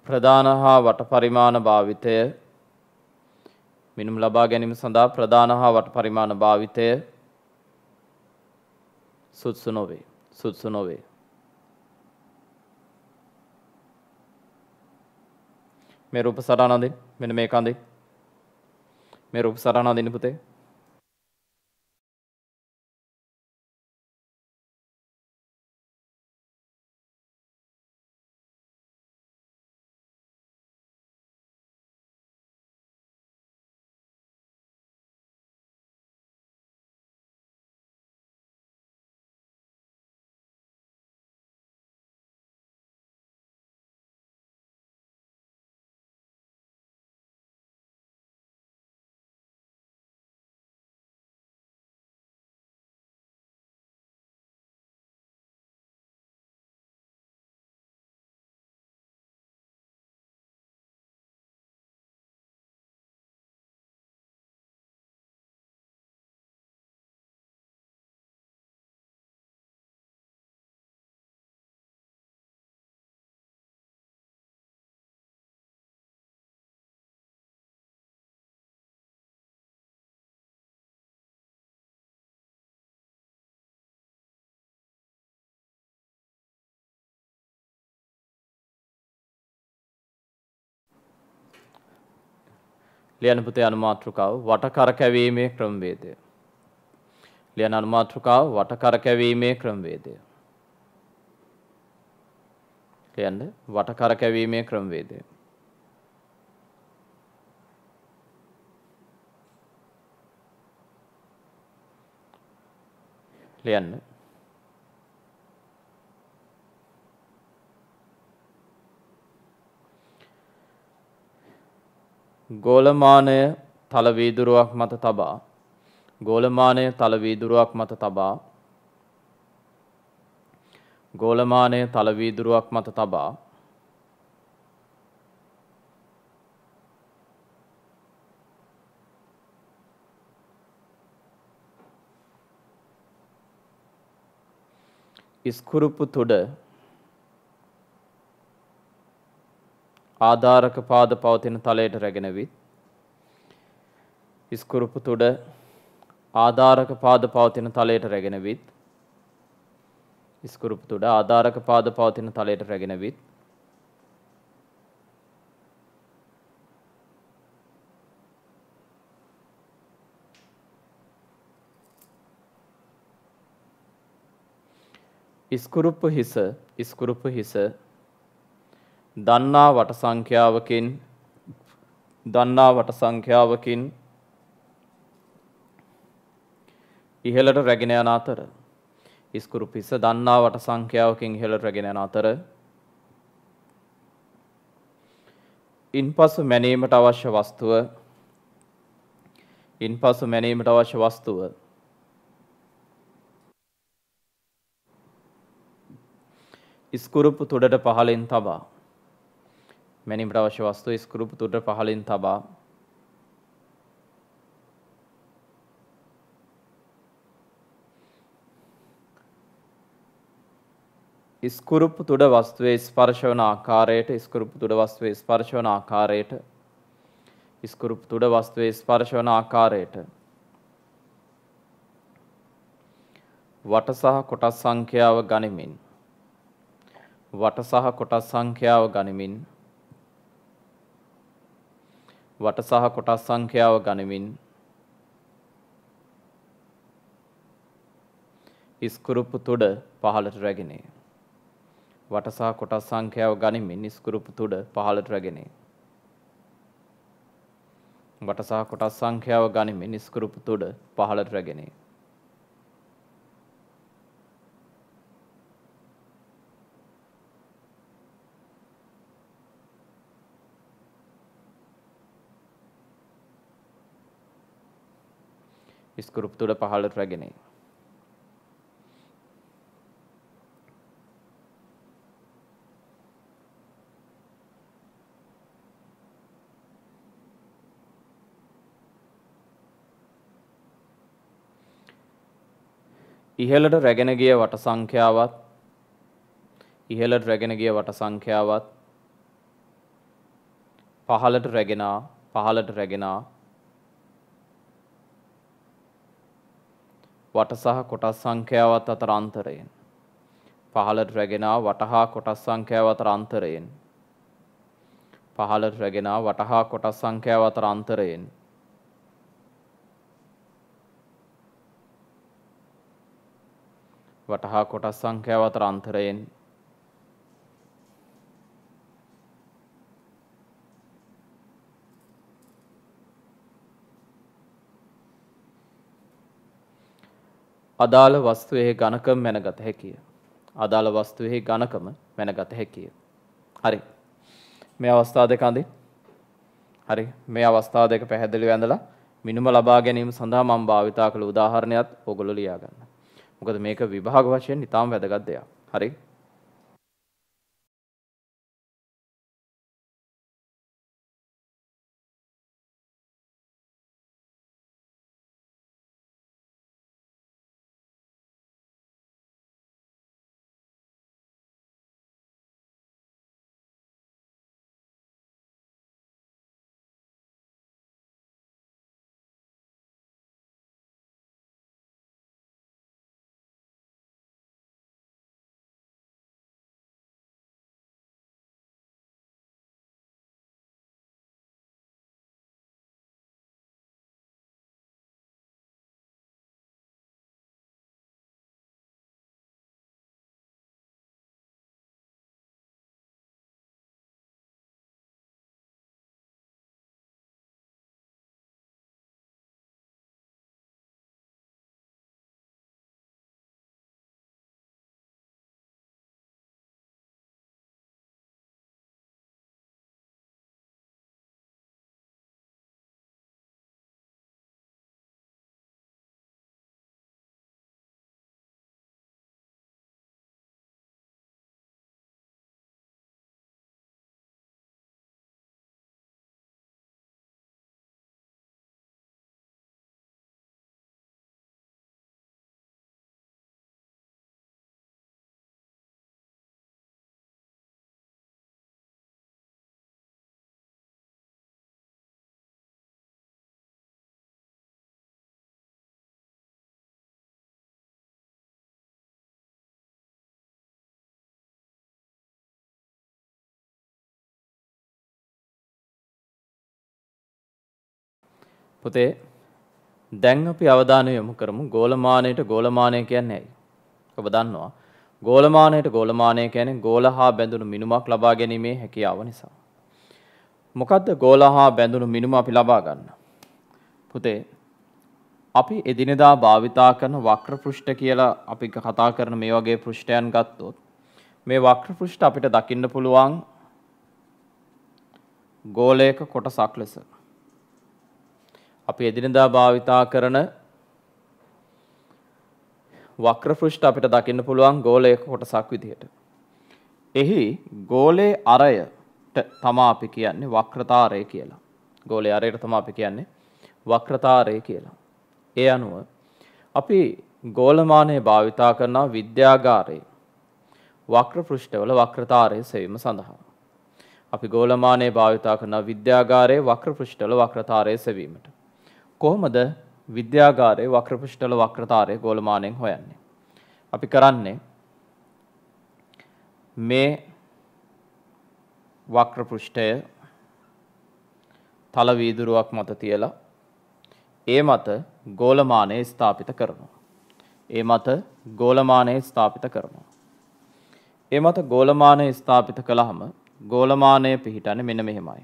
ප්‍රධාන හා වට පරිමාණ භාවිතය මිනුම් ලබා ගැනීම සඳහා ප්‍රධාන හා වට පරිමාණ භාවිතය සුදුසු නොවේ. මේ රූප සටහන අඳින්න. මෙන්න මේක අඳින්න. මේ රූප සටහන අඳින්න පුතේ. ලියන පුතේ අනුමාත්‍රිකාව වට කරකැවීමේ ක්‍රමවේදය. ලියන අනුමාත්‍රිකාව වට කරකැවීමේ ක්‍රමවේදය. ලියන්න වට කරකැවීමේ ක්‍රමවේදය. ලියන්න ගෝලමානය තල වීදුරුවක් මත තබා ගෝලමානය තල වීදුරුවක් මත තබා ගෝලමානය තල වීදුරුවක් මත තබා ඉස්කුරුප්පු තුඩ ආධාරක පාද පවතින තලයට රැගෙන විත් ඉස්කුරුප්පු තුඩ ආධාරක පාද පවතින තලයට රැගෙන විත් ඉස්කුරුප්පු තුඩ ආධාරක පාද පවතින තලයට රැගෙන විත් ඉස්කුරුප්පු හිස දන්නා වට සංඛ්‍යාවකින් ඉහළට රැගෙන යන අතර ඉස්කුරුප්පු හිස දන්නා වට සංඛ්‍යාවකින් ඉහළට රැගෙන යන අතර ඉන්පසු මැනීමට අවශ්‍ය වස්තුව ඉස්කුරුප්පු තුඩට පහළින් තබා මැනීමට අවශ්‍ය වස්තුව ඉස්කුරුප්පු තුඩට පහළින් තබා ඉස්කුරුප්පු තුඩ වස්තුවේ ස්පර්ශ වන ආකාරයට ඉස්කුරුප්පු තුඩ වස්තුවේ ස්පර්ශ වන ආකාරයට ඉස්කුරුප්පු තුඩ වස්තුවේ ස්පර්ශ වන ආකාරයට වට සහ කොටස් සංඛ්‍යාව ගනිමින් වට සහ කොටස් සංඛ්‍යාව ගනිමින් ඉස්කුරුප්පු තුඩ පහළට රැගෙනේ. වට සහ කොටස් සංඛ්‍යාව ගනිමින් ඉස්කුරුප්පු තුඩ පහළට රැගෙනේ. වට සහ කොටස් සංඛ්‍යාව ගනිමින් ඉස්කුරුප්පු තුඩ පහළට රැගෙනේ. ඉස්කුරුප්පු තුඩ පහළට රැගෙනේ. ඉහළට රැගෙන ගිය වට සංඛ්‍යාවත් පහළට රැගෙනා වට සහ කොටස් සංඛ්‍යාවත් අතර අන්තරයෙන් පහළට රැගෙනා වට හා කොටස් සංඛ්‍යාව අතර අන්තරයෙන් පහළට රැගෙනා වට හා කොටස් සංඛ්‍යාව අතර අන්තරයෙන් වට හා කොටස් සංඛ්‍යාව අතර අන්තරයෙන් අදාළ වස්තුවේ ඝනකම මැනගත හැකිය. හරි. මේ අවස්ථා දෙක අඳින්. හරි. මේ අවස්ථා දෙක පැහැදිලිව ඇඳලා මිනුම ලබා ගැනීම සඳහා මම භාවිතා කළ උදාහරණයක් ඔයගොල්ලෝ ලියා ගන්න. මොකද මේක විභාග වශයෙන් ඉතාම වැදගත් දෙයක්. හරි. පුතේ දැන් අපි අවධානය යොමු කරමු ගෝලමානයට ගෝලමානය කියන්නේ ඇයි? ඔබ දන්නවා ගෝලමානයට ගෝලමානය කියන්නේ ගෝල හා බැඳුණු මිනුමක් ලබා ගැනීමේ හැකියාව නිසා. මොකද්ද ගෝල හා බැඳුණු මිනුම අපි ලබා ගන්න? පුතේ අපි එදිනෙදා භාවිතා කරන වක්‍ර පෘෂ්ඨ කියලා අපි කතා කරන මේ වගේ පෘෂ්ඨයන් ගත්තොත් මේ වක්‍ර පෘෂ්ඨ අපිට දකින්න පුළුවන් ගෝලයක කොටසක් ලෙස. අපි එදිනෙදා භාවිතා කරන වක්‍ර පෘෂ්ඨ අපිට දකින්න පුළුවන් ගෝලයක කොටසක් විදිහට. එහි ගෝලයේ අරයට තමයි අපි කියන්නේ වක්‍රතාරය කියලා. ගෝලයේ අරයට තමයි අපි කියන්නේ වක්‍රතාරය කියලා. ඒ අනුව අපි ගෝලමානය භාවිතා කරන විද්‍යාගාරයේ වක්‍ර පෘෂ්ඨවල වක්‍රතාරය සෙවීම සඳහා. අපි ගෝලමානය භාවිතා කරන විද්‍යාගාරයේ වක්‍ර පෘෂ්ඨවල වක්‍රතාරය සෙවීමට. කොහොමද විද්‍යාගාරයේ වක්‍ර පෘෂ්ඨවල වක්‍රතාරය ගෝලමානයෙන් හොයන්නේ? අපි කරන්නේ මේ වක්‍ර පෘෂ්ඨය තල වීදුරුවක් මත තියලා ඒ මත ගෝලමානය ස්ථාපිත කරනවා. ඒ මත ගෝලමානය ස්ථාපිත කරනවා. ඒ මත ගෝලමානය ස්ථාපිත කළාම ගෝලමානය පිහිටන්නේ මෙන්න මෙහෙමයි.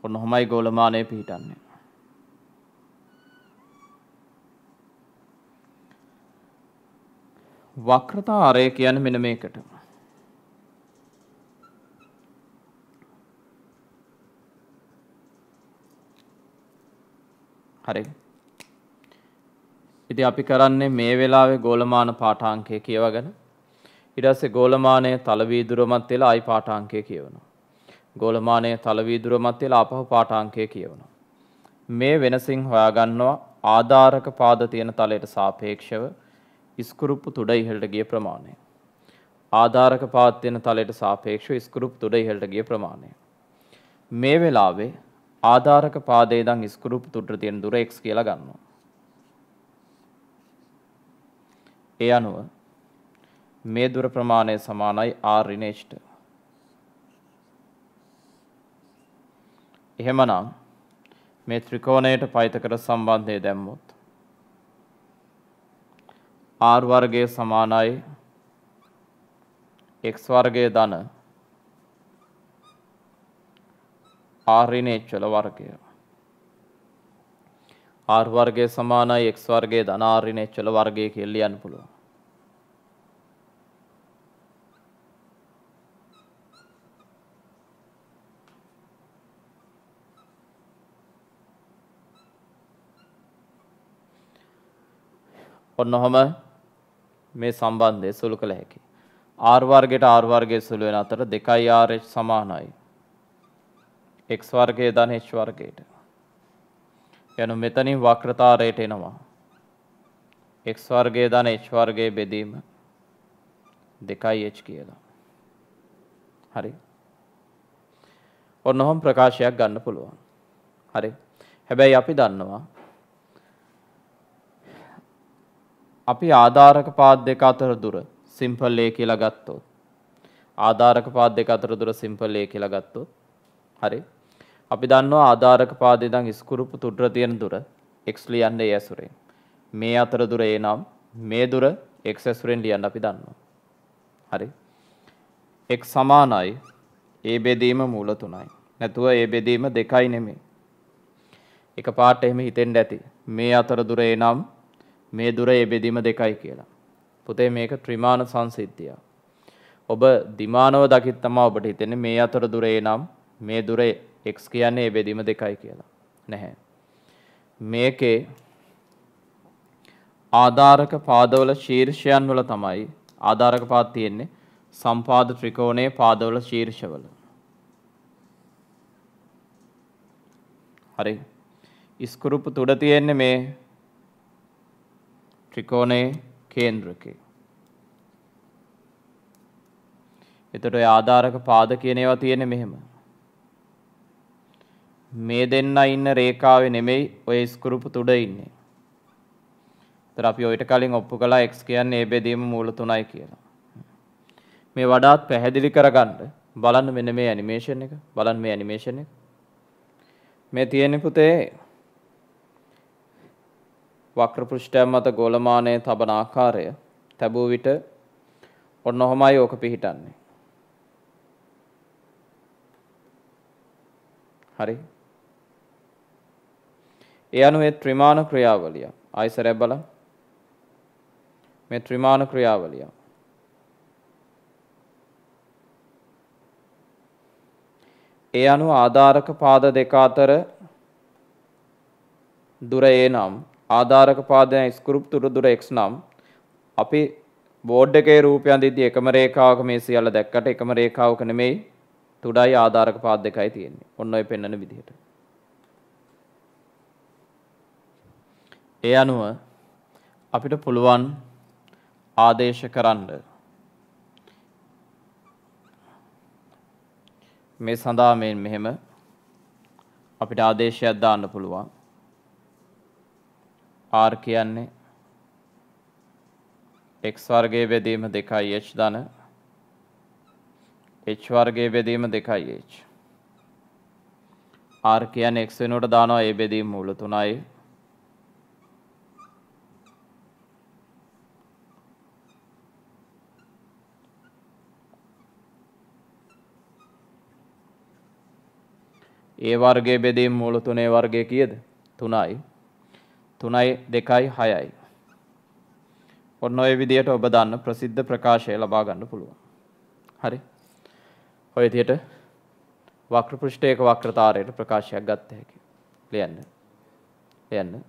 ඔන්න ඔහමයි ගෝලමානය පිහිටන්නේ. වක්‍රතාරය කියන්නේ මෙන්න මේකට. හරි. ඉතින් අපි කරන්නේ මේ වෙලාවේ ගෝලමාන පාඨාංකය කියවගෙන ඊට පස්සේ ගෝලමානයේ තල වීදුරුවමත් තියලා ආයි පාඨාංකය කියවනවා. ගෝලමානයේ තල වීදුරුවමත් තියලා ආපහු පාඨාංකය කියවනවා. මේ වෙනසින් හොයාගන්නවා ආධාරක පාද තියෙන තලයට සාපේක්ෂව ඉස්කුරුප්පු තුඩ ඉහළට ගිය ප්‍රමාණය. ආධාරක පාද තියෙන තලයට සාපේක්ෂව ඉස්කුරුප්පු තුඩ ඉහළට ගිය ප්‍රමාණය. මේ වෙලාවේ ආධාරක පාදයේ ඉඳන් ඉස්කුරුප්පු තුඩට තියෙන දුර x කියලා ගන්නවා. ඒ අනුව මේ දුර ප්‍රමාණය සමානයි r ඍණ h ට. එහෙමනම් මේ ත්‍රිකෝණයට පයිතකර සම්බන්ධය දැම්මොත් r වර්ගය සමානයි x වර්ගය ධන r ඍණ h වල වර්ගය. r වර්ගය සමානයි x වර්ගය ධන r ඍණ h වල වර්ගය කියලා ලියන්න පුළුවන්. ඔන්න ඔහම මේ සම්බන්ධය සුළු කළ හැකියි. r වර්ගයට r වර්ගය සුළු වෙන අතර 2rh සමානයි x වර්ගය ධන h වර්ගයට. යනු මෙතනින් වක්‍රතාරයට එනවා x වර්ගය ධන h වර්ගයේ බෙදීම 2h කියලා. හරි. ඔන්න ඔහම ප්‍රකාශයක් ගන්න පුළුවන්. හරි. හැබැයි අපි දන්නවා අපි ආධාරක පාද දෙක අතර දුර සිම්පල් a කියලා ගත්තොත් ආධාරක පාද දෙක අතර දුර සිම්පල් a කියලා ගත්තොත් හරි අපි දන්නවා ආධාරක පාදේ ඉඳන් ඉස්කුරුප්පු තුඩට තියෙන දුර x ලියන්නේ a ඇසුරෙන් මේ අතර දුර a නම් මේ දුර x ඇසුරෙන් ලියන්න අපි දන්නවා. හරි. x සමානයි a බෙදීම මූල 3යි. නැතුව a බෙදීම 2යි නෙමෙයි. එකපාරට එහෙම හිතෙන්න ඇති. මේ අතර දුර a නම් මේ දුර ඒ බෙදීම 2යි කියලා. පුතේ මේක ත්‍රිමාන සංසිද්ධිය. ඔබ දිමානව දකිත් තමයි ඔබට හිතෙන්නේ මේ අතර දුර ඒ නම් මේ දුර x කියන්නේ ඒ බෙදීම 2යි කියලා. නැහැ. මේකේ ආධාරක පාදවල ශීර්ෂයන් වල තමයි ආධාරක පාද තියෙන්නේ සම්පාද ත්‍රිකෝණයේ පාදවල ශීර්ෂවල. හරි. ඉස්කුරුප්පු තුඩ තියෙන්නේ මේ ත්‍රිකෝණයේ කේන්ද්‍රකේ. එතකොට ඒ ආධාරක පාද කියන ඒවා තියෙන්නේ මෙහෙම. මේ දෙන්න ඉන්න රේඛාවේ නෙමෙයි ඔය ඉස්කුරුප්පු තුඩ ඉන්නේ. ඒතර අපි ඔයිට කලින් ඔප්පු කළා x කියන්නේ a බෙදීම මූල 3යි කියලා. මේ වඩාත් පැහැදිලි කරගන්න බලන්න මෙන්න මේ ඇනිමේෂන් එක. බලන්න මේ ඇනිමේෂන් එක. මේ තියෙන්නේ පුතේ වක්‍ර පෘෂ්ඨයක් මත ගෝලමානයේ තබන ආකාරය තැබුව විට ඔන්න ඔහමයි ඕක පිහිටන්නේ. හරි. ඒ අනුව ත්‍රිමාන ක්‍රියාවලිය. ආයිසරයක් බලන්න. මේ ත්‍රිමාන ක්‍රියාවලිය. ඒ අනුව ආධාරක පාද දෙක අතර දුර a නම් ආධාරක පාදයන් ස්කෘප් දුර x නම් අපි බෝඩ් එකේ රූපය අඳිද්දී එකම රේඛාවක මේ සියල්ල දැක්කට එකම රේඛාවක නෙමෙයි තුඩයි ආධාරක පාද දෙකයි තියෙන්නේ. ඔන්න ඔය පෙන්වන විදිහට. ඒ අනුව අපිට පුළුවන් ආදේශ කරන්න මේ සඳහා මෙහෙම අපිට ආදේශයක් දාන්න පුළුවන්. r කියන්නේ x වර්ගයේ බෙදීම 2h ධන h වර්ගයේ බෙදීම 2h. r කියන්නේ x වෙනුවට දානවා a බෙදීම මූල 3යි. a වර්ගයේ බෙදීම මූල 3 වර්ගය කීයද? 3යි. 3යි 2යි 6යි. ඔන්න ඔය විදියට ඔබ දන්න ප්‍රසිද්ධ ප්‍රකාශය ලබා ගන්න පුළුවන්. හරි. ඔය විදියට වක්‍ර පෘෂ්ඨයක වක්‍රතාරයට ප්‍රකාශයක් ගත්ත හැකියි. ලියන්න. ලියන්න.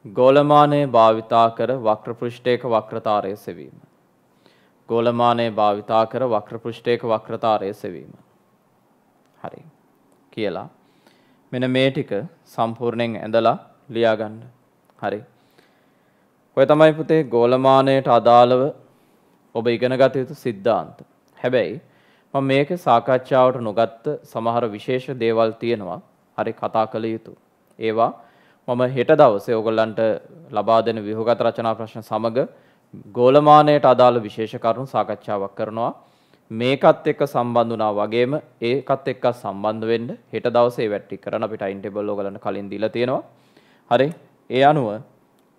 ගෝලමානයේ භාවිතා කර වක්‍ර පෘෂ්ඨයක වක්‍රතාරය සෙවීම. ගෝලමානයේ භාවිතා කර වක්‍ර පෘෂ්ඨයක වක්‍රතාරය සෙවීම. හරි. කියලා මෙන්න මේ ටික සම්පූර්ණයෙන් ඇඳලා ලියා ගන්න. හරි. ඔය තමයි පුතේ ගෝලමානයට අදාළව ඔබ ඉගෙන ගත යුතු સિદ્ધාන්ත. හැබැයි මම මේකේ සාකච්ඡාවට නොගත්ත සමහර විශේෂ දේවල් තියෙනවා. හරි කතා කළ යුතු. ඒවා මම හෙට දවසේ ඔයගොල්ලන්ට ලබා දෙන ව්‍යුහගත රචනා ප්‍රශ්න සමග ගෝලමානයට අදාළ විශේෂ කරුණු සාකච්ඡාවක් කරනවා. මේකත් එක්ක සම්බන්ධ වුණා වගේම ඒකත් එක්ක සම්බන්ධ වෙන්න හෙට දවසේ වැටි කරන අපි ටයිම් ටේබල් ඔයගලන්ට කලින් දීලා තියෙනවා. හරි. ඒ අනුව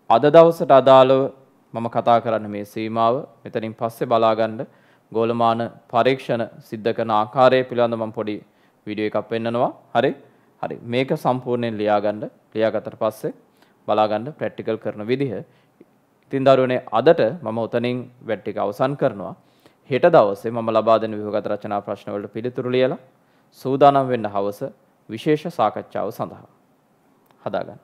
අද දවසට අදාළව මම කතා කරන්න මේ සීමාව මෙතනින් පස්සේ බලා ගන්න ගෝලමාන පරීක්ෂණ සිද්ධ කරන ආකාරය පිළිබඳව මම පොඩි වීඩියෝ එකක් පෙන්නනවා. හරි. හරි. මේක සම්පූර්ණයෙන් ලියා ගන්න. ලියාගත්තට පස්සේ බලා ගන්න ප්‍රැක්ටිකල් කරන විදිහ. ඉතින් දරුවනේ අදට මම උතනින් වැඩ ටික අවසන් කරනවා. හෙට දවසේ මම ලබා දෙන ව්‍යුහගත රචනා ප්‍රශ්න වලට පිළිතුරු ලියලා සූදානම් වෙන්න හවස විශේෂ සාකච්ඡාව සඳහා හදාගන්න.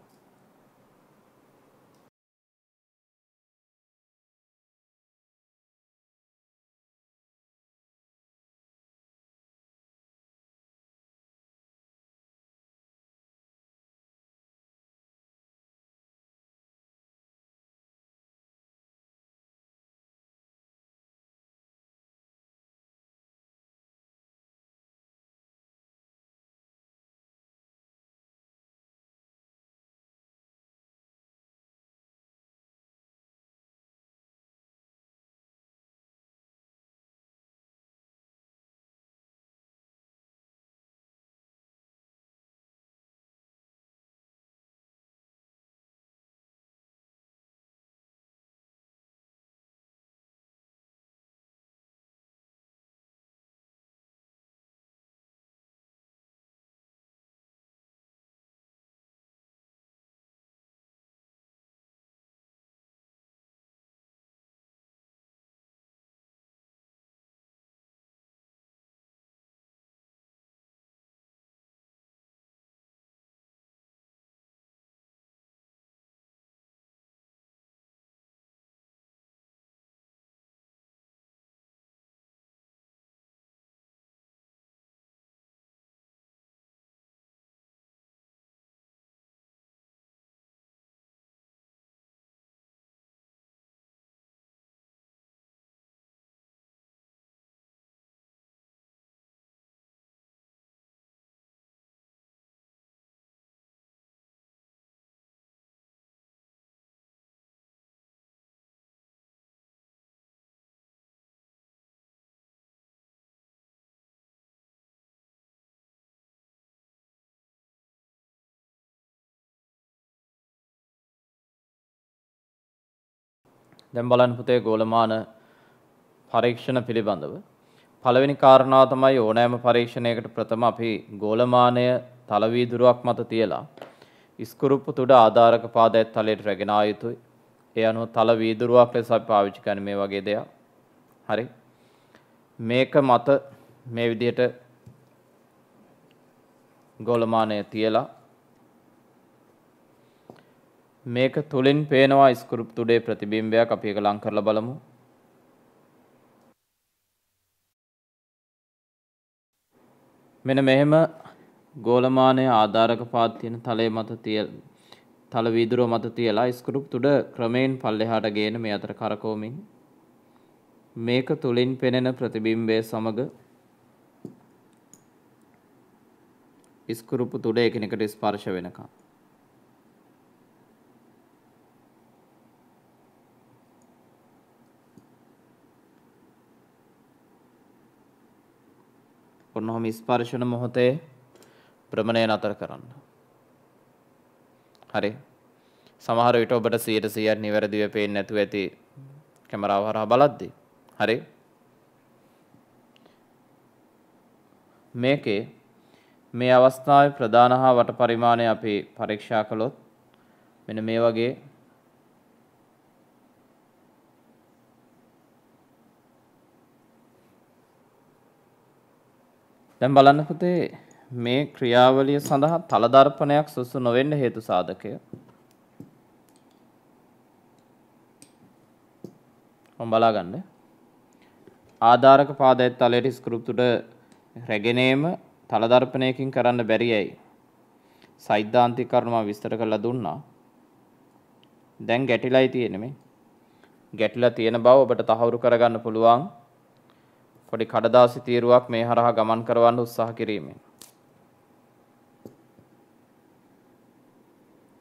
දැන් බලන්න පුතේ ගෝලමාන පරීක්ෂණ පිළිබඳව පළවෙනි කාරණාව තමයි ඕනෑම පරීක්ෂණයකට ප්‍රථම අපි ගෝලමානය තල වීදුරුවක් මත තියලා ඉස්කුරුප්පු තුඩ ආධාරක පාදයට තලයට රැගෙන ආ යුතුයි. ඒ අනුව තල වීදුරුවක් ලෙස අපි පාවිච්චි කරන්නේ මේ වගේ දෙයක්. හරි. මේක මත මේ විදිහට ගෝලමානය තියලා මේක තුලින් පේනවා ඉස්කුරුප්පු තුඩේ ප්‍රතිබිම්බයක්. අපි ඒක ලං කරලා බලමු. මෙන්න මෙහෙම ගෝලමානය ආධාරක පාද තියෙන තලයේ මත තල වීදුරුව මත තියලා ඉස්කුරුප්පු තුඩ ක්‍රමයෙන් පල්ලෙහාට ගේන මේ අතර කරකවමින් මේක තුලින් පෙනෙන ප්‍රතිබිම්බය සමග ඉස්කුරුප්පු තුඩ එකිනෙකට ස්පර්ශ වෙනකම් ඔන්නෝම ස්පර්ශන මොහොතේ භ්‍රමණය නතර කරන්න. හරි. සමහර විට ඔබට 100% නිවැරදිව පේන්නේ නැතුව ඇති කැමරාව හරහා බලද්දී. හරි. මේකේ මේ අවස්ථාවේ ප්‍රධාන හා වට පරිමාණය අපි පරීක්ෂා කළොත් මෙන්න මේ වගේ දැන් බලන්න පුතේ මේ ක්‍රියාවලිය සඳහා තල දර්පණයක් සුසු නොවෙන්න හේතු සාධකය. මම බලාගන්න. ආධාරක පාදයේ තලයට ස්ක්‍රිප්ටුට රැගෙනේම තල දර්පණයකින් කරන්න බැරි ඇයි? සෛද්ධාන්තික කරුණ මම විස්තර කරලා දුන්නා. දැන් ගැටිලායි තියෙන්නේ මේ. ගැටිලා තියෙන බව ඔබට තහවුරු කරගන්න පුළුවන්. පොඩි කඩදාසි තීරුවක් මේ හරහා ගමන් කරවන්න උත්සාහ කිරීමෙන්.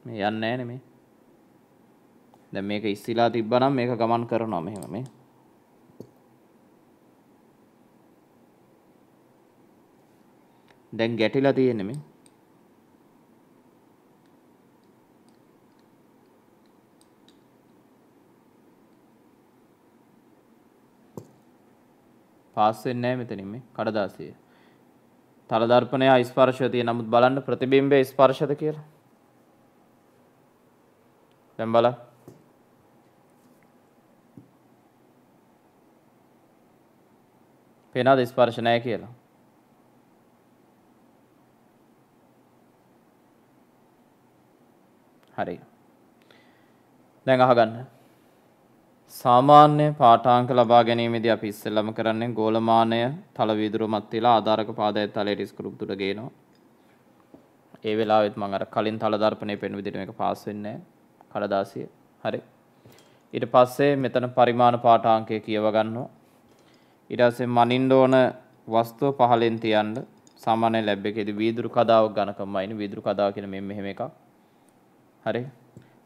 මේ යන්නේ නැහැ නේ මේ. දැන් මේක ඉස්සිලා තිබ්බනම් මේක ගමන් කරනවා මෙහෙම මේ. දැන් ගැටිලා තියෙන්නේ මේ. පාස් වෙන්නේ නැහැ මෙතනින් මේ කඩදාසිය. තල දර්පණය ස්පර්ශය තියෙන නමුත් බලන්න ප්‍රතිබිම්බයේ ස්පර්ශද කියලා. දැන් බලන්න. පේනවද ස්පර්ශ නැහැ කියලා? හරි. දැන් අහගන්න. සාමාන්‍ය පාඨාංක ලබා ගැනීමේදී අපි ඉස්සෙල්ලාම කරන්නේ ගෝලමානය තල වීදුරුව මත තියලා ආධාරක පාදයේ තලයට ස්ක්‍රූප් තුඩ ගේනවා. ඒ වෙලාවෙත් මම අර කලින් තල දර්පණය පෙන්වන විදිහට මේක පාස් වෙන්නේ නැහැ. කඩදාසිය. හරි. ඊට පස්සේ මෙතන පරිමාණ පාඨාංකය කියව ගන්නවා. ඊට පස්සේ මනින්න ඕන වස්තුව පහලෙන් තියන්න. සාමාන්‍ය ලැබ් එකේදී වීදුරු කදාවක් ඝනකමයිනේ වීදුරු කදාව කියන මෙහෙම එකක්. හරි.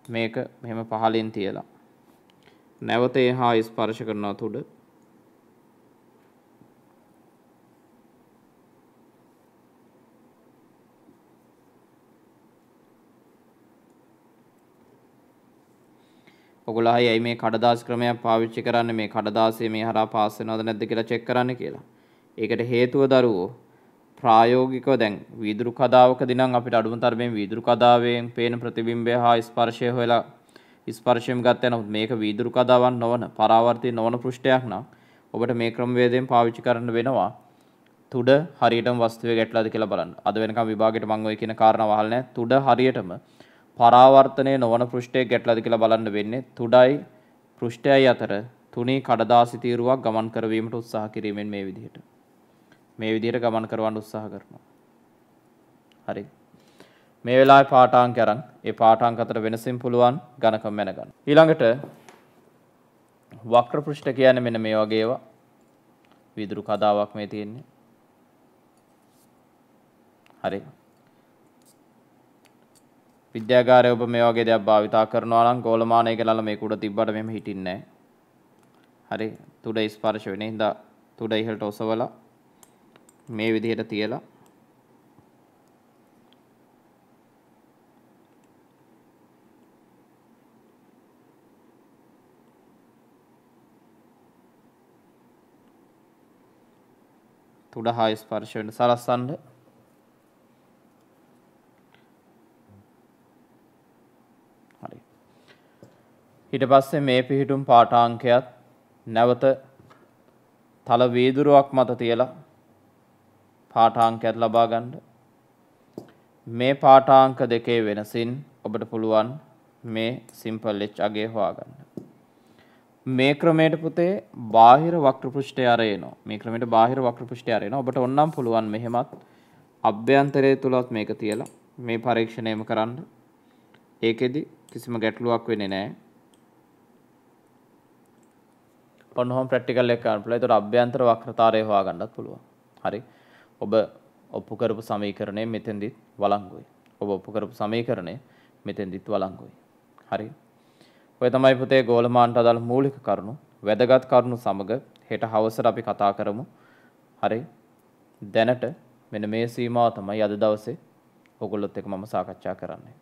මේක මෙහෙම පහලින් තියලා නැවත එහා ස්පර්ශ කරනවා තුඩ. ඔගොල්ලෝ අයයි මේ කඩදාසි ක්‍රමයක් පාවිච්චි කරන්නේ මේ කඩදාසිය මේ හරහා පාස් වෙනවද නැද්ද කියලා චෙක් කරන්න කියලා. ඒකට හේතුව දරුවෝ ප්‍රායෝගිකව දැන් වීදුරු කදාවකදී නම් අපිට අඩුම තරමින් වීදුරු කදාවෙන් පේන ප්‍රතිබිම්බය හා ස්පර්ශය හොයලා ස්පර්ශයෙන් ගත්තා. නමුත් මේක වීදුරු කදාවක් නොවන පරාවර්තී නොවන පෘෂ්ඨයක් නම් ඔබට මේ ක්‍රමවේදයෙන් පාවිච්චි කරන්න වෙනවා. තුඩ හරියටම වස්තුවේ ගැටලාද කියලා බලන්න. අද වෙනකම් විභාගයට මම ඔය කියන කාරණාව අහලා නැහැ. තුඩ හරියටම පරාවර්තනයේ නොවන පෘෂ්ඨයක ගැටලාද කියලා බලන්න වෙන්නේ. තුඩයි පෘෂ්ඨයයි අතර තුනී කඩදාසි තීරුවක් ගමන් කරවීමට උත්සාහ කිරීමෙන් මේ විදිහට ගමන් කරවන්න උත්සාහ කරනවා. හරි. මේ වෙලාවේ පාඨාංක අරන් ඒ පාඨාංක අතර වෙනසින් පුළුවන් ඝනකම මැනගන්න. ඊළඟට වක්‍ර පෘෂ්ඨ කියන්නේ මෙන්න මේ වගේ ඒවා. වීදුරු කදාවක් මේ තියෙන්නේ. හරි. විද්‍යාගාරයේ ඔබ මේ වගේ දෙයක් භාවිතා කරනවා නම් ගෝලමානය කියලා මේක උඩ තිබ්බට මෙහෙම හිටින්නේ නැහැ. හරි. තුඩ ස්පර්ශ වෙන හින්දා තුඩ ඉහළට ඔසවලා මේ විදිහට තියලා තුඩ හා ස්පර්ශ වෙන සලස්සන්න. හරි. ඊට පස්සේ මේ පිහිටුම් පාඨාංකයත් නැවත තල වීදුරුවක් මත තියලා පාඨාංකයත් ලබා ගන්න. මේ පාඨාංක දෙකේ වෙනසින් ඔබට පුළුවන් මේ සිම්පල් H අගය හොයාගන්න. මේ ක්‍රමයට පුතේ බාහිර වක්‍ර පෘෂ්ඨය අරේනවා. මේ ක්‍රමයට බාහිර වක්‍ර පෘෂ්ඨය අරේනවා. ඔබට ඕනනම් පුළුවන් මෙහෙමත් අභ්‍යන්තරයේ තුලත් මේක තියලා මේ පරීක්ෂණයම කරන්න. ඒකෙදි කිසිම ගැටලුවක් වෙන්නේ නැහැ. ඔන්නෝම ප්‍රැක්ටිකල් එක කරන්න පුළුවන්. ඒතකොට අභ්‍යන්තර වක්‍රතාවය හොයාගන්නත් පුළුවන්. හරි. ඔබ ඔප්පු කරපු සමීකරණය මෙතෙන්දිත් වළංගුයි. ඔබ ඔප්පු කරපු සමීකරණය මෙතෙන්දිත් වළංගුයි. හරි. ඔය තමයි පුතේ ගෝලමානට අදාළ මූලික කරුණු. වැදගත් කරුණු සමග හෙට හවසට අපි කතා කරමු. හරි. දැනට මෙන්න මේ සීමාව තමයි අද දවසේ ඔයගොල්ලොත් එක්ක මම සාකච්ඡා කරන්නේ.